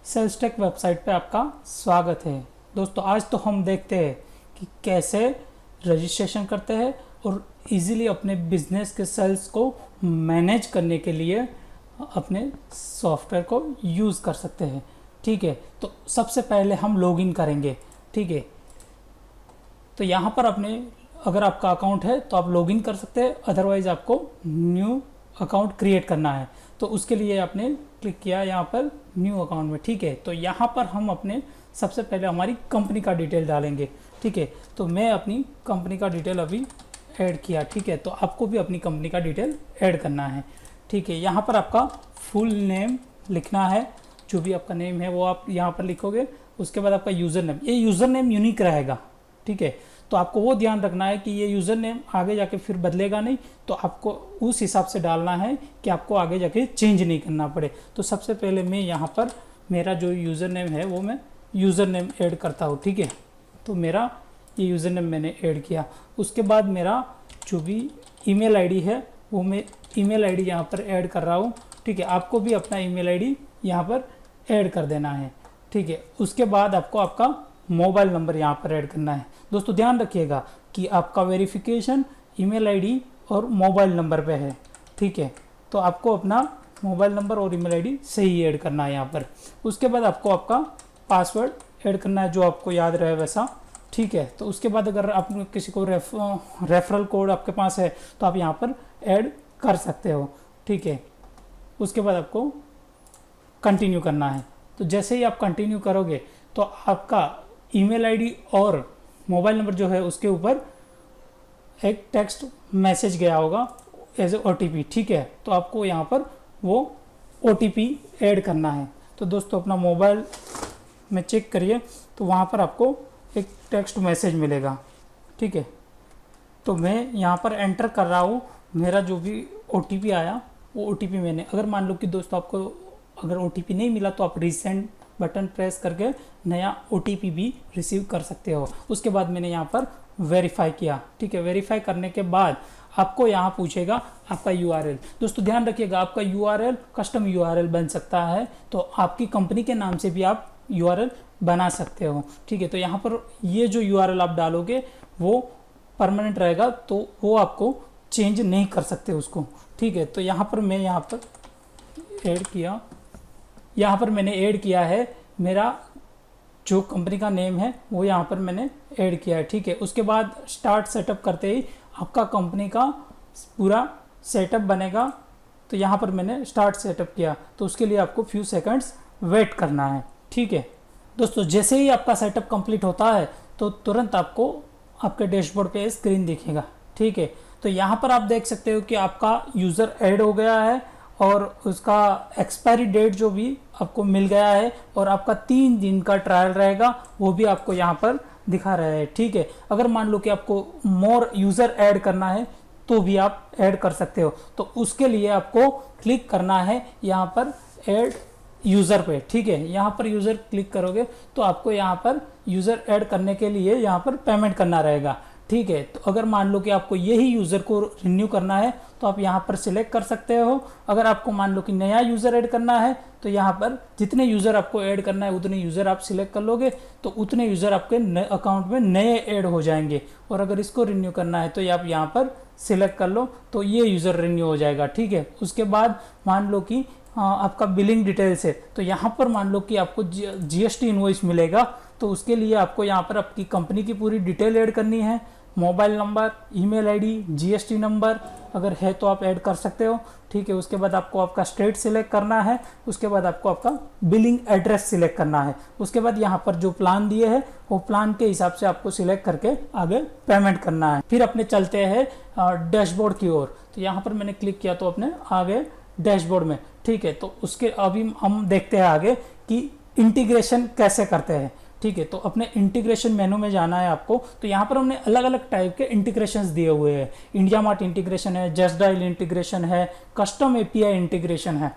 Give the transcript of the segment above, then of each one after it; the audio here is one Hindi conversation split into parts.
सेल्स टेक वेबसाइट पे आपका स्वागत है। दोस्तों आज तो हम देखते हैं कि कैसे रजिस्ट्रेशन करते हैं और इजीली अपने बिजनेस के सेल्स को मैनेज करने के लिए अपने सॉफ्टवेयर को यूज़ कर सकते हैं। ठीक है, तो सबसे पहले हम लॉगिन करेंगे। ठीक है, तो यहाँ पर अपने अगर आपका अकाउंट है तो आप लॉगिन कर सकते हैं, अदरवाइज आपको न्यू अकाउंट क्रिएट करना है। तो उसके लिए आपने क्लिक किया यहाँ पर न्यू अकाउंट में। ठीक है, तो यहाँ पर हम अपने सबसे पहले हमारी कंपनी का डिटेल डालेंगे। ठीक है, तो मैं अपनी कंपनी का डिटेल अभी ऐड किया। ठीक है, तो आपको भी अपनी कंपनी का डिटेल ऐड करना है। ठीक है, यहाँ पर आपका फुल नेम लिखना है, जो भी आपका नेम है वो आप यहाँ पर लिखोगे। उसके बाद आपका यूज़र नेम, ये यूज़र नेम यूनिक रहेगा। ठीक है, तो आपको वो ध्यान रखना है कि ये यूज़र नेम आगे जाके फिर बदलेगा नहीं, तो आपको उस हिसाब से डालना है कि आपको आगे जाके चेंज नहीं करना पड़े। तो सबसे पहले मैं यहाँ पर मेरा जो यूज़र नेम है वो मैं यूज़र नेम ऐड करता हूँ। ठीक है, तो मेरा ये यूज़र नेम मैंने ऐड किया। उसके बाद मेरा जो भी ईमेल आईडी है वो मैं ईमेल आईडी यहाँ पर ऐड कर रहा हूँ। ठीक है, आपको भी अपना ईमेल आईडी यहाँ पर ऐड कर देना है। ठीक है, उसके बाद आपको आपका मोबाइल नंबर यहाँ पर ऐड करना है। दोस्तों ध्यान रखिएगा कि आपका वेरिफिकेशन ईमेल आईडी और मोबाइल नंबर पे है। ठीक है, तो आपको अपना मोबाइल नंबर और ईमेल आईडी सही ऐड करना है यहाँ पर। उसके बाद आपको आपका पासवर्ड ऐड करना है, जो आपको याद रहे वैसा। ठीक है, तो उसके बाद अगर आप किसी को रेफरल कोड आपके पास है तो आप यहाँ पर ऐड कर सकते हो। ठीक है, उसके बाद आपको कंटिन्यू करना है। तो जैसे ही आप कंटिन्यू करोगे तो आपका ईमेल आईडी और मोबाइल नंबर जो है उसके ऊपर एक टेक्स्ट मैसेज गया होगा एज ए OTP। ठीक है, तो आपको यहाँ पर वो OTP ऐड करना है। तो दोस्तों अपना मोबाइल में चेक करिए, तो वहाँ पर आपको एक टेक्स्ट मैसेज मिलेगा। ठीक है, तो मैं यहाँ पर एंटर कर रहा हूँ। मेरा जो भी OTP आया वो OTP मैंने, अगर मान लो कि दोस्तों आपको अगर OTP नहीं मिला तो आप रीसेंड बटन प्रेस करके नया OTP भी रिसीव कर सकते हो। उसके बाद मैंने यहाँ पर वेरीफाई किया। ठीक है, वेरीफाई करने के बाद आपको यहाँ पूछेगा आपका URL। दोस्तों ध्यान रखिएगा, आपका URL कस्टम URL बन सकता है, तो आपकी कंपनी के नाम से भी आप URL बना सकते हो। ठीक है, तो यहाँ पर ये जो URL आप डालोगे वो परमानेंट रहेगा, तो वो आपको चेंज नहीं कर सकते उसको। ठीक है, तो यहाँ पर मैं यहाँ पर ऐड किया, यहाँ पर मैंने ऐड किया है मेरा जो कंपनी का नेम है वो यहाँ पर मैंने ऐड किया है। ठीक है, उसके बाद स्टार्ट सेटअप करते ही आपका कंपनी का पूरा सेटअप बनेगा। तो यहाँ पर मैंने स्टार्ट सेटअप किया, तो उसके लिए आपको फ्यू सेकंड्स वेट करना है। ठीक है दोस्तों, जैसे ही आपका सेटअप कंप्लीट होता है तो तुरंत आपको आपके डैशबोर्ड पे स्क्रीन दिखेगा। ठीक है, तो यहाँ पर आप देख सकते हो कि आपका यूज़र ऐड हो गया है और उसका एक्सपायरी डेट जो भी आपको मिल गया है, और आपका 3 दिन का ट्रायल रहेगा वो भी आपको यहाँ पर दिखा रहा है। ठीक है, अगर मान लो कि आपको मोर यूज़र ऐड करना है तो भी आप ऐड कर सकते हो। तो उसके लिए आपको क्लिक करना है यहाँ पर ऐड यूज़र पे। ठीक है, यहाँ पर यूज़र क्लिक करोगे तो आपको यहाँ पर यूज़र ऐड करने के लिए यहाँ पर पेमेंट करना रहेगा। ठीक है, तो अगर मान लो कि आपको यही यूज़र को रिन्यू करना है तो आप यहाँ पर सिलेक्ट कर सकते हो। अगर आपको मान लो कि नया यूज़र ऐड करना है तो यहाँ पर जितने यूज़र आपको ऐड करना है उतने यूज़र आप सिलेक्ट कर लोगे, तो उतने यूज़र आपके अकाउंट में नए ऐड हो जाएंगे। और अगर इसको रिन्यू करना है तो आप यहाँ पर सिलेक्ट कर लो, तो ये यूज़र रिन्यू हो जाएगा। ठीक है, उसके बाद मान लो कि आपका बिलिंग डिटेल्स है, तो यहाँ पर मान लो कि आपको GST इनवॉइस मिलेगा, तो उसके लिए आपको यहाँ पर आपकी कंपनी की पूरी डिटेल ऐड करनी है। Mobile number, email ID, GST number अगर है तो आप ऐड कर सकते हो। ठीक है, उसके बाद आपको आपका स्टेट सिलेक्ट करना है। उसके बाद आपको आपका बिलिंग एड्रेस सिलेक्ट करना है। उसके बाद यहाँ पर जो प्लान दिए है वो प्लान के हिसाब से आपको सिलेक्ट करके आगे पेमेंट करना है। फिर अपने चलते हैं डैशबोर्ड की ओर। तो यहाँ पर मैंने क्लिक किया तो अपने आगे डैशबोर्ड में। ठीक है, तो उसके अभी हम देखते हैं आगे कि इंटीग्रेशन कैसे करते हैं। ठीक है, तो अपने इंटीग्रेशन मेनू में जाना है आपको। तो यहाँ पर हमने अलग अलग टाइप के इंटीग्रेशंस दिए हुए हैं। इंडिया मार्ट इंटीग्रेशन है, जस्ट डायल इंटीग्रेशन है, कस्टम API इंटीग्रेशन है।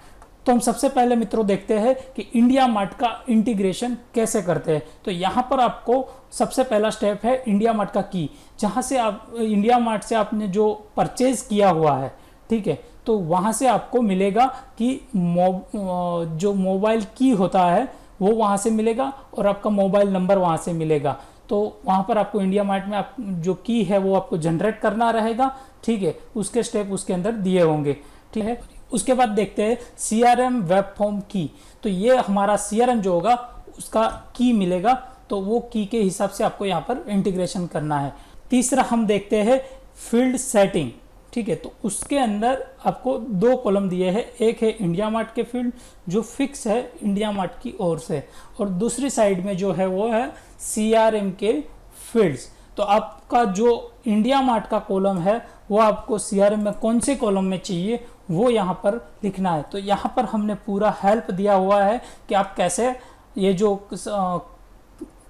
तो हम सबसे पहले मित्रों देखते हैं कि इंडिया मार्ट का इंटीग्रेशन कैसे करते हैं। तो यहाँ पर आपको सबसे पहला स्टेप है इंडिया मार्ट का की, जहाँ से आप इंडिया मार्ट से आपने जो परचेज किया हुआ है। ठीक है, तो वहाँ से आपको मिलेगा कि जो मोबाइल की होता है वो वहाँ से मिलेगा और आपका मोबाइल नंबर वहाँ से मिलेगा। तो वहाँ पर आपको इंडिया मार्ट में आप जो की है वो आपको जनरेट करना रहेगा, ठीक है। उसके स्टेप उसके अंदर दिए होंगे, ठीक है। उसके बाद देखते हैं CRM वेब फॉर्म की। तो ये हमारा CRM जो होगा उसका की मिलेगा, तो वो की के हिसाब से आपको यहाँ पर इंटीग्रेशन करना है। तीसरा हम देखते हैं फील्ड सेटिंग, ठीक है। तो उसके अंदर आपको 2 कॉलम दिए हैं, एक है इंडिया मार्ट के फील्ड जो फिक्स है इंडिया मार्ट की ओर से, और दूसरी साइड में जो है वो है CRM के फील्ड्स। तो आपका जो इंडिया मार्ट का कॉलम है वो आपको CRM में कौन से कॉलम में चाहिए वो यहाँ पर लिखना है। तो यहाँ पर हमने पूरा हेल्प दिया हुआ है कि आप कैसे ये जो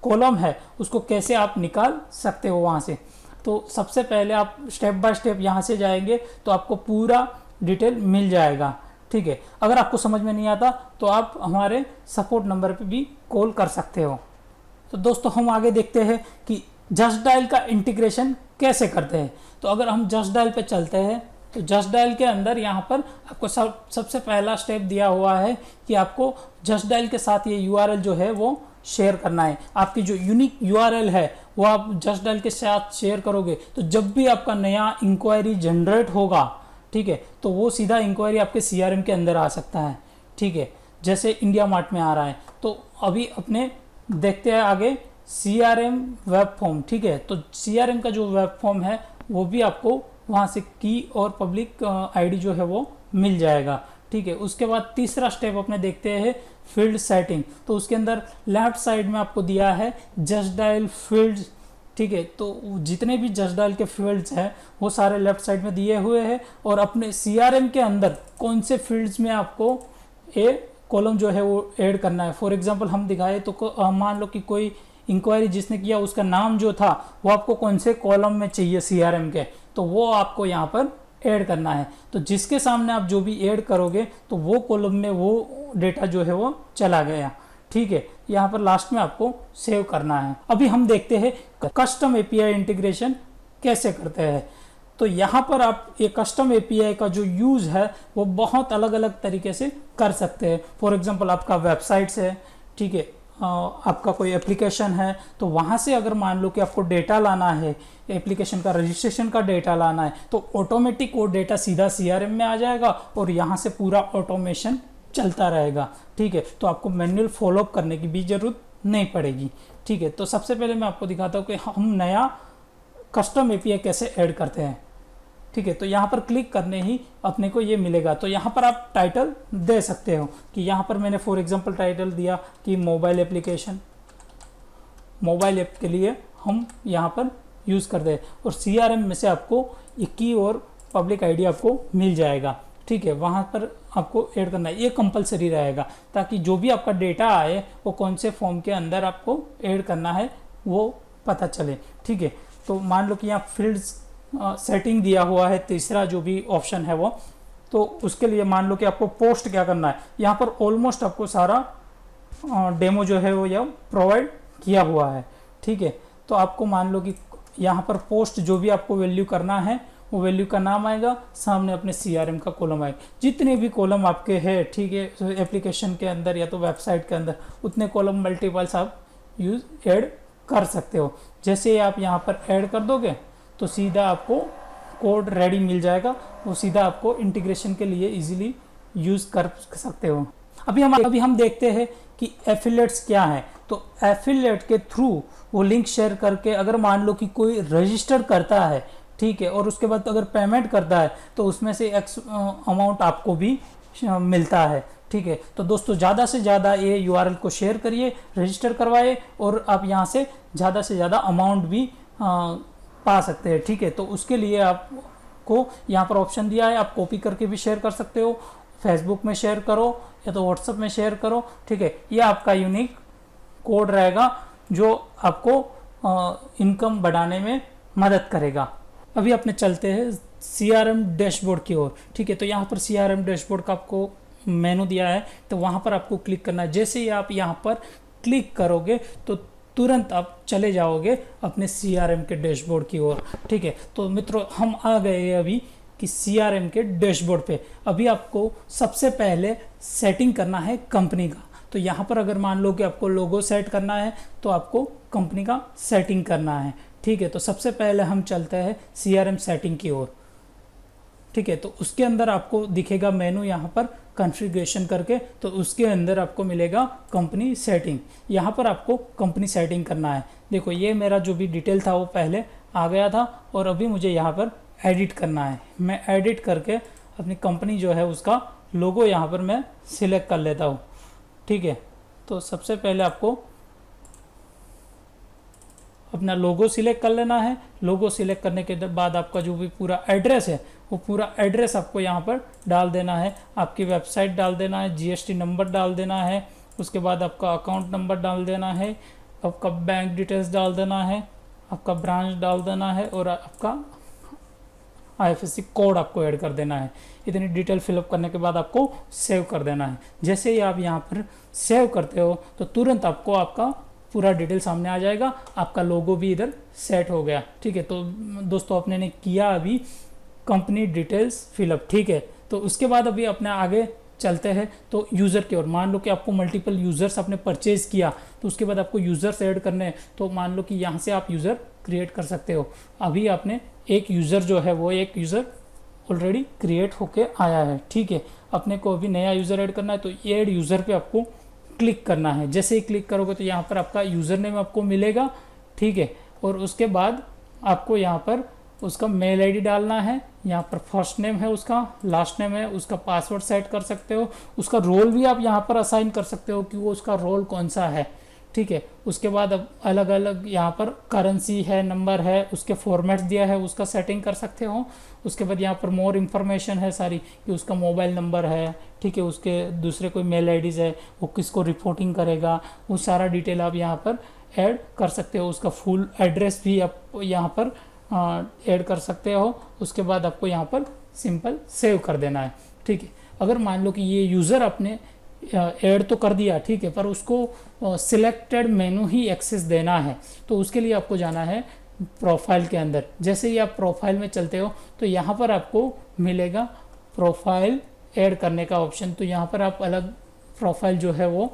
कॉलम है उसको कैसे आप निकाल सकते हो वहाँ से। तो सबसे पहले आप स्टेप बाय स्टेप यहाँ से जाएंगे तो आपको पूरा डिटेल मिल जाएगा, ठीक है। अगर आपको समझ में नहीं आता तो आप हमारे सपोर्ट नंबर पे भी कॉल कर सकते हो। तो दोस्तों हम आगे देखते हैं कि जस्ट डायल का इंटीग्रेशन कैसे करते हैं। तो अगर हम जस्ट डायल पे चलते हैं तो जस्ट डायल के अंदर यहाँ पर आपको सबसे पहला स्टेप दिया हुआ है कि आपको जस्ट डायल के साथ ये URL जो है वो शेयर करना है। आपकी जो यूनिक URL है वो आप जस्ट डायल के साथ शेयर करोगे तो जब भी आपका नया इंक्वायरी जनरेट होगा, ठीक है, तो वो सीधा इंक्वायरी आपके CRM के अंदर आ सकता है, ठीक है। जैसे इंडिया मार्ट में आ रहा है, तो अभी अपने देखते हैं आगे CRM वेब फॉर्म, ठीक है। तो CRM का जो वेब फॉर्म है वो भी आपको वहाँ से की और पब्लिक ID जो है वो मिल जाएगा, ठीक है। उसके बाद तीसरा स्टेप अपने देखते हैं फील्ड सेटिंग। तो उसके अंदर लेफ्ट साइड में आपको दिया है जस्ट डायल फील्ड्स, ठीक है। तो जितने भी जस्ट डायल के फील्ड्स हैं वो सारे लेफ्ट साइड में दिए हुए हैं, और अपने CRM के अंदर कौन से फील्ड्स में आपको ये कॉलम जो है वो ऐड करना है। फॉर एग्जांपल हम दिखाए तो मान लो कि कोई इंक्वायरी जिसने किया उसका नाम जो था वो आपको कौन से कॉलम में चाहिए CRM के, तो वो आपको यहाँ पर ऐड करना है। तो जिसके सामने आप जो भी ऐड करोगे तो वो कॉलम में वो डेटा जो है वो चला गया, ठीक है। यहाँ पर लास्ट में आपको सेव करना है। अभी हम देखते हैं कस्टम API इंटीग्रेशन कैसे करते हैं। तो यहाँ पर आप ये कस्टम API का जो यूज़ है वो बहुत अलग अलग तरीके से कर सकते हैं। फॉर एग्जांपल आपका वेबसाइट्स है, ठीक है, आपका कोई एप्लीकेशन है, तो वहाँ से अगर मान लो कि आपको डेटा लाना है, एप्लीकेशन का रजिस्ट्रेशन का डेटा लाना है, तो ऑटोमेटिक वो डेटा सीधा CRM में आ जाएगा और यहाँ से पूरा ऑटोमेशन चलता रहेगा, ठीक है। तो आपको मैन्युअल फॉलोअप करने की भी ज़रूरत नहीं पड़ेगी, ठीक है। तो सबसे पहले मैं आपको दिखाता हूँ कि हम नया कस्टम API कैसे ऐड करते हैं, ठीक है। तो यहाँ पर क्लिक करने ही अपने को ये मिलेगा। तो यहाँ पर आप टाइटल दे सकते हो कि यहाँ पर मैंने फॉर एग्जांपल टाइटल दिया कि मोबाइल एप्लीकेशन, मोबाइल ऐप के लिए हम यहाँ पर यूज़ करते हैं, और CRM में से आपको ये की और पब्लिक ID आपको मिल जाएगा, ठीक है। वहाँ पर आपको ऐड करना है, ये कंपलसरी रहेगा ताकि जो भी आपका डेटा आए वो कौन से फॉर्म के अंदर आपको ऐड करना है वो पता चले, ठीक है। तो मान लो कि यहाँ फील्ड्स सेटिंग दिया हुआ है, तीसरा जो भी ऑप्शन है वो, तो उसके लिए मान लो कि आपको पोस्ट क्या करना है। यहाँ पर ऑलमोस्ट आपको सारा डेमो जो है वो यह प्रोवाइड किया हुआ है, ठीक है। तो आपको मान लो कि यहाँ पर पोस्ट जो भी आपको वैल्यू करना है वो वैल्यू का नाम आएगा, सामने अपने CRM का कॉलम आएगा। जितने भी कॉलम आपके हैं, ठीक है, एप्लीकेशन के अंदर या तो वेबसाइट के अंदर, उतने कॉलम मल्टीपल्स आप यूज ऐड कर सकते हो। जैसे आप यहाँ पर ऐड कर दोगे तो सीधा आपको कोड रेडी मिल जाएगा, वो सीधा आपको इंटीग्रेशन के लिए इजीली यूज़ कर सकते हो। अभी हम देखते हैं कि एफिलिएट्स क्या है। तो एफिलिएट के थ्रू वो लिंक शेयर करके अगर मान लो कि कोई रजिस्टर करता है, ठीक है, और उसके बाद अगर पेमेंट करता है तो उसमें से एक्स अमाउंट आपको भी मिलता है, ठीक है। तो दोस्तों ज़्यादा से ज़्यादा ये URL को शेयर करिए, रजिस्टर करवाइए, और आप यहाँ से ज़्यादा अमाउंट भी पा सकते हैं, ठीक है। तो उसके लिए आपको यहाँ पर ऑप्शन दिया है, आप कॉपी करके भी शेयर कर सकते हो, फेसबुक में शेयर करो या तो व्हाट्सएप में शेयर करो, ठीक है। ये आपका यूनिक कोड रहेगा जो आपको इनकम बढ़ाने में मदद करेगा। अभी अपने चलते हैं CRM डैशबोर्ड की ओर, ठीक है। तो यहाँ पर CRM डैशबोर्ड का आपको मेनू दिया है, तो वहाँ पर आपको क्लिक करना है। जैसे ही आप यहाँ पर क्लिक करोगे तो तुरंत आप चले जाओगे अपने CRM के डैशबोर्ड की ओर, ठीक है। तो मित्रों हम आ गए अभी कि CRM के डैशबोर्ड पे। अभी आपको सबसे पहले सेटिंग करना है कंपनी का। तो यहाँ पर अगर मान लो कि आपको लोगो सेट करना है तो आपको कंपनी का सेटिंग करना है। ठीक है, तो सबसे पहले हम चलते हैं CRM सेटिंग की ओर। ठीक है, तो उसके अंदर आपको दिखेगा मेनू यहाँ पर कॉन्फ़िगरेशन करके, तो उसके अंदर आपको मिलेगा कंपनी सेटिंग। यहाँ पर आपको कंपनी सेटिंग करना है। देखो ये मेरा जो भी डिटेल था वो पहले आ गया था और अभी मुझे यहाँ पर एडिट करना है। मैं एडिट करके अपनी कंपनी जो है उसका लोगो यहाँ पर मैं सिलेक्ट कर लेता हूँ। ठीक है, तो सबसे पहले आपको अपना लोगो सिलेक्ट कर लेना है। लोगो सिलेक्ट करने के बाद आपका जो भी पूरा एड्रेस है वो पूरा एड्रेस आपको यहाँ पर डाल देना है। आपकी वेबसाइट डाल देना है, GST नंबर डाल देना है, उसके बाद आपका अकाउंट नंबर डाल देना है, आपका बैंक डिटेल्स डाल देना है, आपका ब्रांच डाल देना है और आपका IFSC कोड आपको ऐड कर देना है। इतनी डिटेल फिलअप करने के बाद आपको सेव कर देना है। जैसे ही आप यहाँ पर सेव करते हो तो तुरंत आपको आपका पूरा डिटेल सामने आ जाएगा, आपका लोगो भी इधर सेट हो गया। ठीक है, तो दोस्तों अपने ने किया अभी कंपनी डिटेल्स फिलअप। ठीक है, तो उसके बाद अभी अपने आगे चलते हैं तो यूज़र की ओर। मान लो कि आपको मल्टीपल यूज़र्स आपने परचेज़ किया तो उसके बाद आपको यूज़र्स ऐड करने हैं, तो मान लो कि यहाँ से आप यूज़र क्रिएट कर सकते हो। अभी आपने एक यूज़र जो है वो एक यूज़र ऑलरेडी क्रिएट होके आया है। ठीक है, अपने को अभी नया यूज़र ऐड करना है तो ऐड यूज़र पे आपको क्लिक करना है। जैसे ही क्लिक करोगे तो यहाँ पर आपका यूज़र नेम आपको मिलेगा। ठीक है, और उसके बाद आपको यहाँ पर उसका मेल आईडी डालना है। यहाँ पर फर्स्ट नेम है उसका, लास्ट नेम है उसका, पासवर्ड सेट कर सकते हो। उसका रोल भी आप यहाँ पर असाइन कर सकते हो कि वो उसका रोल कौन सा है। ठीक है, उसके बाद अब अलग अलग यहाँ पर करेंसी है, नंबर है, उसके फॉर्मेट्स दिया है उसका सेटिंग कर सकते हो। उसके बाद यहाँ पर मोर इन्फॉर्मेशन है सारी कि उसका मोबाइल नंबर है। ठीक है, उसके दूसरे कोई मेल आईडीज़ है, वो किसको रिपोर्टिंग करेगा, वो सारा डिटेल आप यहाँ पर ऐड कर सकते हो। उसका फुल एड्रेस भी आप यहाँ पर ऐड कर सकते हो। उसके बाद आपको यहाँ पर सिंपल सेव कर देना है। ठीक है, अगर मान लो कि ये यूज़र आपने ऐड तो कर दिया, ठीक है, पर उसको सिलेक्टेड मेनू ही एक्सेस देना है तो उसके लिए आपको जाना है प्रोफाइल के अंदर। जैसे ही आप प्रोफाइल में चलते हो तो यहाँ पर आपको मिलेगा प्रोफाइल ऐड करने का ऑप्शन। तो यहाँ पर आप अलग प्रोफाइल जो है वो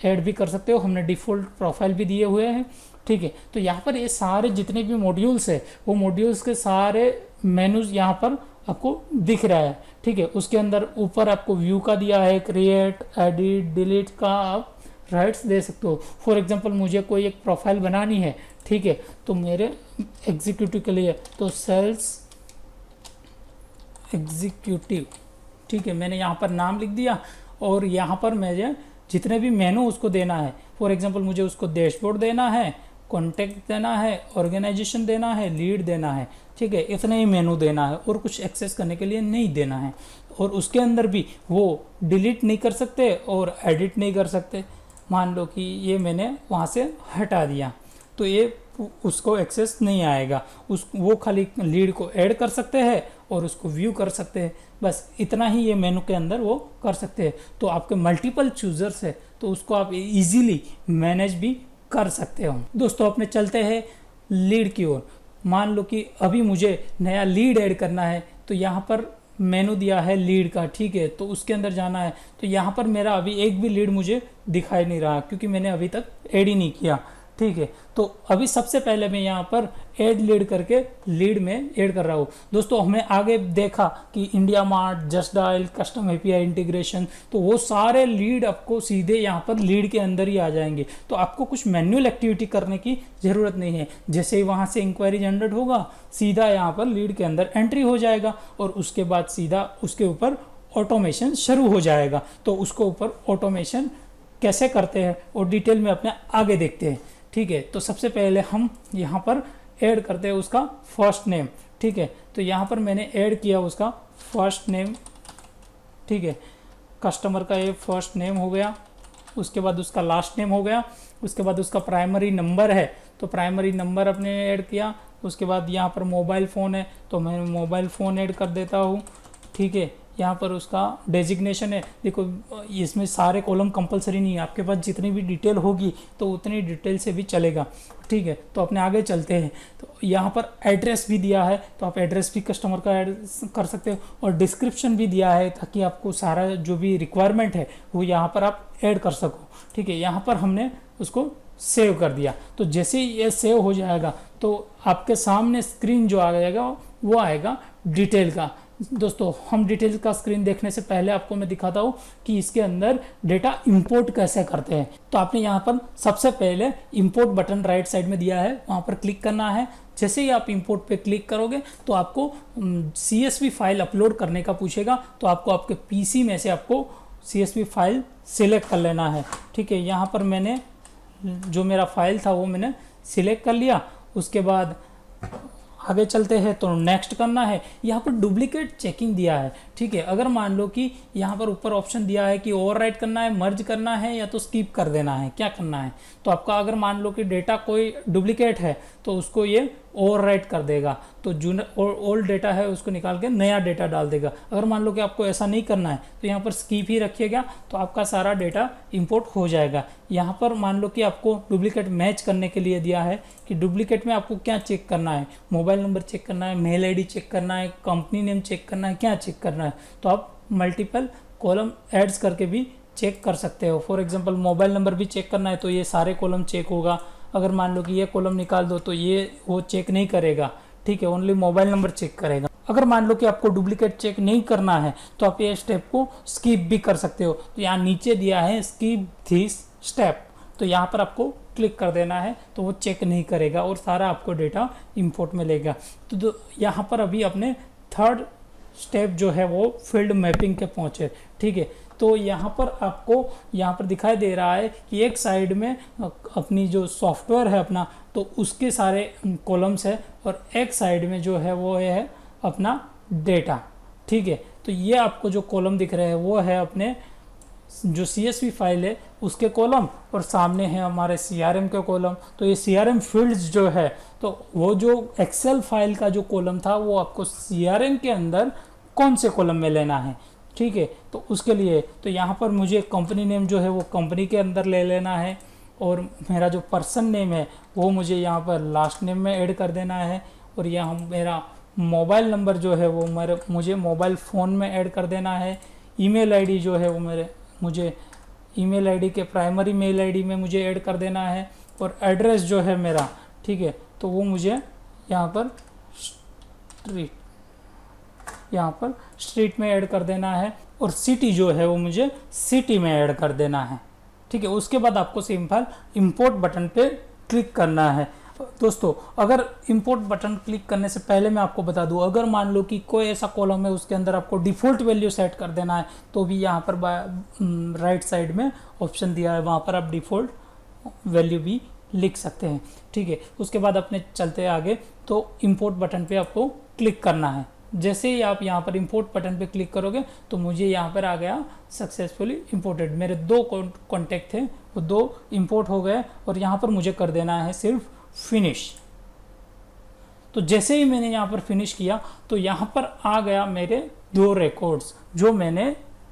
ऐड भी कर सकते हो। हमने डिफ़ॉल्ट प्रोफाइल भी दिए हुए हैं। ठीक है, तो यहाँ पर ये सारे जितने भी मॉड्यूल्स है वो मॉड्यूल्स के सारे मेनूज यहाँ पर आपको दिख रहा है। ठीक है, उसके अंदर ऊपर आपको व्यू का दिया है, क्रिएट, एडिट, डिलीट का आप राइट्स दे सकते हो। फॉर एग्जांपल मुझे कोई एक प्रोफाइल बनानी है, ठीक है, तो मेरे एग्जीक्यूटिव के लिए तो सेल्स एग्जीक्यूटिव, ठीक है, मैंने यहाँ पर नाम लिख दिया और यहाँ पर मुझे जितने भी मेनू उसको देना है। फॉर एग्जांपल मुझे उसको डैशबोर्ड देना है, कॉन्टैक्ट देना है, ऑर्गेनाइजेशन देना है, लीड देना है। ठीक है, इतने ही मेनू देना है और कुछ एक्सेस करने के लिए नहीं देना है। और उसके अंदर भी वो डिलीट नहीं कर सकते और एडिट नहीं कर सकते। मान लो कि ये मैंने वहाँ से हटा दिया तो ये उसको एक्सेस नहीं आएगा। वो खाली लीड को ऐड कर सकते हैं और उसको व्यू कर सकते हैं, बस इतना ही ये मेनू के अंदर वो कर सकते हैं। तो आपके मल्टीपल चूज़र्स है तो उसको आप इजीली मैनेज भी कर सकते हो। दोस्तों अपने चलते हैं लीड की ओर। मान लो कि अभी मुझे नया लीड ऐड करना है तो यहाँ पर मेनू दिया है लीड का, ठीक है, तो उसके अंदर जाना है। तो यहाँ पर मेरा अभी एक भी लीड मुझे दिखाई नहीं रहा क्योंकि मैंने अभी तक ऐड ही नहीं किया। ठीक है, तो अभी सबसे पहले मैं यहाँ पर ऐड लीड करके लीड में ऐड कर रहा हूँ। दोस्तों हमें आगे देखा कि India mart, just dial, custom API integration, तो वो सारे लीड आपको सीधे यहाँ पर लीड के अंदर ही आ जाएंगे। तो आपको कुछ मैन्युअल एक्टिविटी करने की ज़रूरत नहीं है। जैसे ही वहाँ से इंक्वायरी जनरेट होगा सीधा यहाँ पर लीड के अंदर एंट्री हो जाएगा और उसके बाद सीधा उसके ऊपर ऑटोमेशन शुरू हो जाएगा। तो उसको ऊपर ऑटोमेशन कैसे करते हैं और डिटेल में अपने आगे देखते हैं। ठीक है, तो सबसे पहले हम यहाँ पर ऐड करते हैं उसका फर्स्ट नेम। ठीक है, तो यहाँ पर मैंने ऐड किया उसका फर्स्ट नेम। ठीक है, कस्टमर का ये फर्स्ट नेम हो गया, उसके बाद उसका लास्ट नेम हो गया, उसके बाद उसका प्राइमरी नंबर है तो प्राइमरी नंबर अपने ऐड किया। उसके बाद यहाँ पर मोबाइल फ़ोन है तो मैं मोबाइल फ़ोन ऐड कर देता हूँ। ठीक है, यहाँ पर उसका डेजिग्नेशन है। देखो इसमें सारे कॉलम कंपलसरी नहीं है, आपके पास जितनी भी डिटेल होगी तो उतनी डिटेल से भी चलेगा, ठीक है। तो अपने आगे चलते हैं। तो यहाँ पर एड्रेस भी दिया है, तो आप एड्रेस भी कस्टमर का ऐड कर सकते हो, और डिस्क्रिप्शन भी दिया है ताकि आपको सारा जो भी रिक्वायरमेंट है वो यहाँ पर आप ऐड कर सको, ठीक है। यहाँ पर हमने उसको सेव कर दिया। तो जैसे ही ये सेव हो जाएगा तो आपके सामने स्क्रीन जो आ जाएगा वो आएगा डिटेल का। दोस्तों हम डिटेल का स्क्रीन देखने से पहले आपको मैं दिखाता हूँ कि इसके अंदर डेटा इंपोर्ट कैसे करते हैं। तो आपने यहाँ पर सबसे पहले इंपोर्ट बटन राइट साइड में दिया है, वहाँ पर क्लिक करना है। जैसे ही आप इंपोर्ट पे क्लिक करोगे तो आपको CSV फाइल अपलोड करने का पूछेगा, तो आपको आपके PC में से आपको CSV फाइल सिलेक्ट कर लेना है, ठीक है। यहाँ पर मैंने जो मेरा फाइल था वो मैंने सिलेक्ट कर लिया। उसके बाद आगे चलते हैं तो नेक्स्ट करना है। यहाँ पर डुप्लीकेट चेकिंग दिया है, ठीक है। अगर मान लो कि यहाँ पर ऊपर ऑप्शन दिया है कि ओवरराइट करना है, मर्ज करना है या तो स्किप कर देना है, क्या करना है। तो आपका अगर मान लो कि डेटा कोई डुप्लीकेट है तो उसको ये ओवरराइट कर देगा, तो जो ओल्ड डेटा है उसको निकाल के नया डेटा डाल देगा। अगर मान लो कि आपको ऐसा नहीं करना है तो यहाँ पर स्किप ही रखिएगा, तो आपका सारा डेटा इंपोर्ट हो जाएगा। यहाँ पर मान लो कि आपको डुप्लीकेट मैच करने के लिए दिया है कि डुप्लीकेट में आपको क्या चेक करना है, मोबाइल नंबर चेक करना है, मेल ID चेक करना है, कंपनी नेम चेक करना है, क्या चेक करना है। तो आप मल्टीपल कॉलम एड्स करके भी चेक कर सकते हो। फॉर एग्जांपल मोबाइल नंबर भी चेक करना है तो ये सारे कॉलम चेक होगा। अगर मान लो कि ये कॉलम निकाल दो तो ये वो चेक नहीं करेगा, ठीक है, ओनली मोबाइल नंबर चेक करेगा। अगर मान लो कि आपको डुप्लीकेट चेक नहीं करना है तो आप ये स्टेप को स्किप भी कर सकते हो। तो यहाँ नीचे दिया है स्किप दिस स्टेप, तो यहाँ पर आपको क्लिक कर देना है, तो वो चेक नहीं करेगा और सारा आपको डेटा इंपोर्ट में लेगा। तो यहाँ पर अभी अपने थर्ड स्टेप जो है वो फील्ड मैपिंग के पहुँचे, ठीक है। तो यहाँ पर आपको यहाँ पर दिखाई दे रहा है कि एक साइड में अपनी जो सॉफ्टवेयर है अपना, तो उसके सारे कॉलम्स है, और एक साइड में जो है वो है अपना डेटा, ठीक है। तो ये आपको जो कॉलम दिख रहे हैं वो है अपने जो CSV फाइल है उसके कॉलम, और सामने है हमारे CRM के कॉलम। तो ये CRM फील्ड्स जो है, तो वो जो एक्सेल फाइल का जो कॉलम था वो आपको CRM के अंदर कौन से कॉलम में लेना है, ठीक है। तो उसके लिए तो यहाँ पर मुझे कंपनी नेम जो है वो कंपनी के अंदर ले लेना है, और मेरा जो पर्सन नेम है वो मुझे यहाँ पर लास्ट नेम में ऐड कर देना है, और यहाँ मेरा मोबाइल नंबर जो है वो मुझे मोबाइल फ़ोन में ऐड कर देना है। ईमेल ID जो है वो मुझे ईमेल ID के प्राइमरी मेल ID में मुझे ऐड कर देना है, और एड्रेस जो है मेरा, ठीक है, तो वो मुझे यहाँ पर स्ट्रीट में ऐड कर देना है, और सिटी जो है वो मुझे सिटी में ऐड कर देना है, ठीक है। उसके बाद आपको सिंपल इंपोर्ट बटन पे क्लिक करना है। दोस्तों अगर इंपोर्ट बटन क्लिक करने से पहले मैं आपको बता दूं, अगर मान लो कि कोई ऐसा कॉलम है उसके अंदर आपको डिफ़ॉल्ट वैल्यू सेट कर देना है, तो भी यहाँ पर राइट साइड में ऑप्शन दिया है, वहाँ पर आप डिफ़ॉल्ट वैल्यू भी लिख सकते हैं, ठीक है। उसके बाद अपने चलते आगे, तो इंपोर्ट बटन पे आपको क्लिक करना है। जैसे ही आप यहाँ पर इंपोर्ट बटन पे क्लिक करोगे तो मुझे यहाँ पर आ गया सक्सेसफुली इंपोर्टेड। मेरे 2 कॉन्टैक्ट थे वो 2 इंपोर्ट हो गए, और यहाँ पर मुझे कर देना है सिर्फ फिनिश। तो जैसे ही मैंने यहाँ पर फिनिश किया तो यहाँ पर आ गया मेरे 2 रिकॉर्ड्स जो मैंने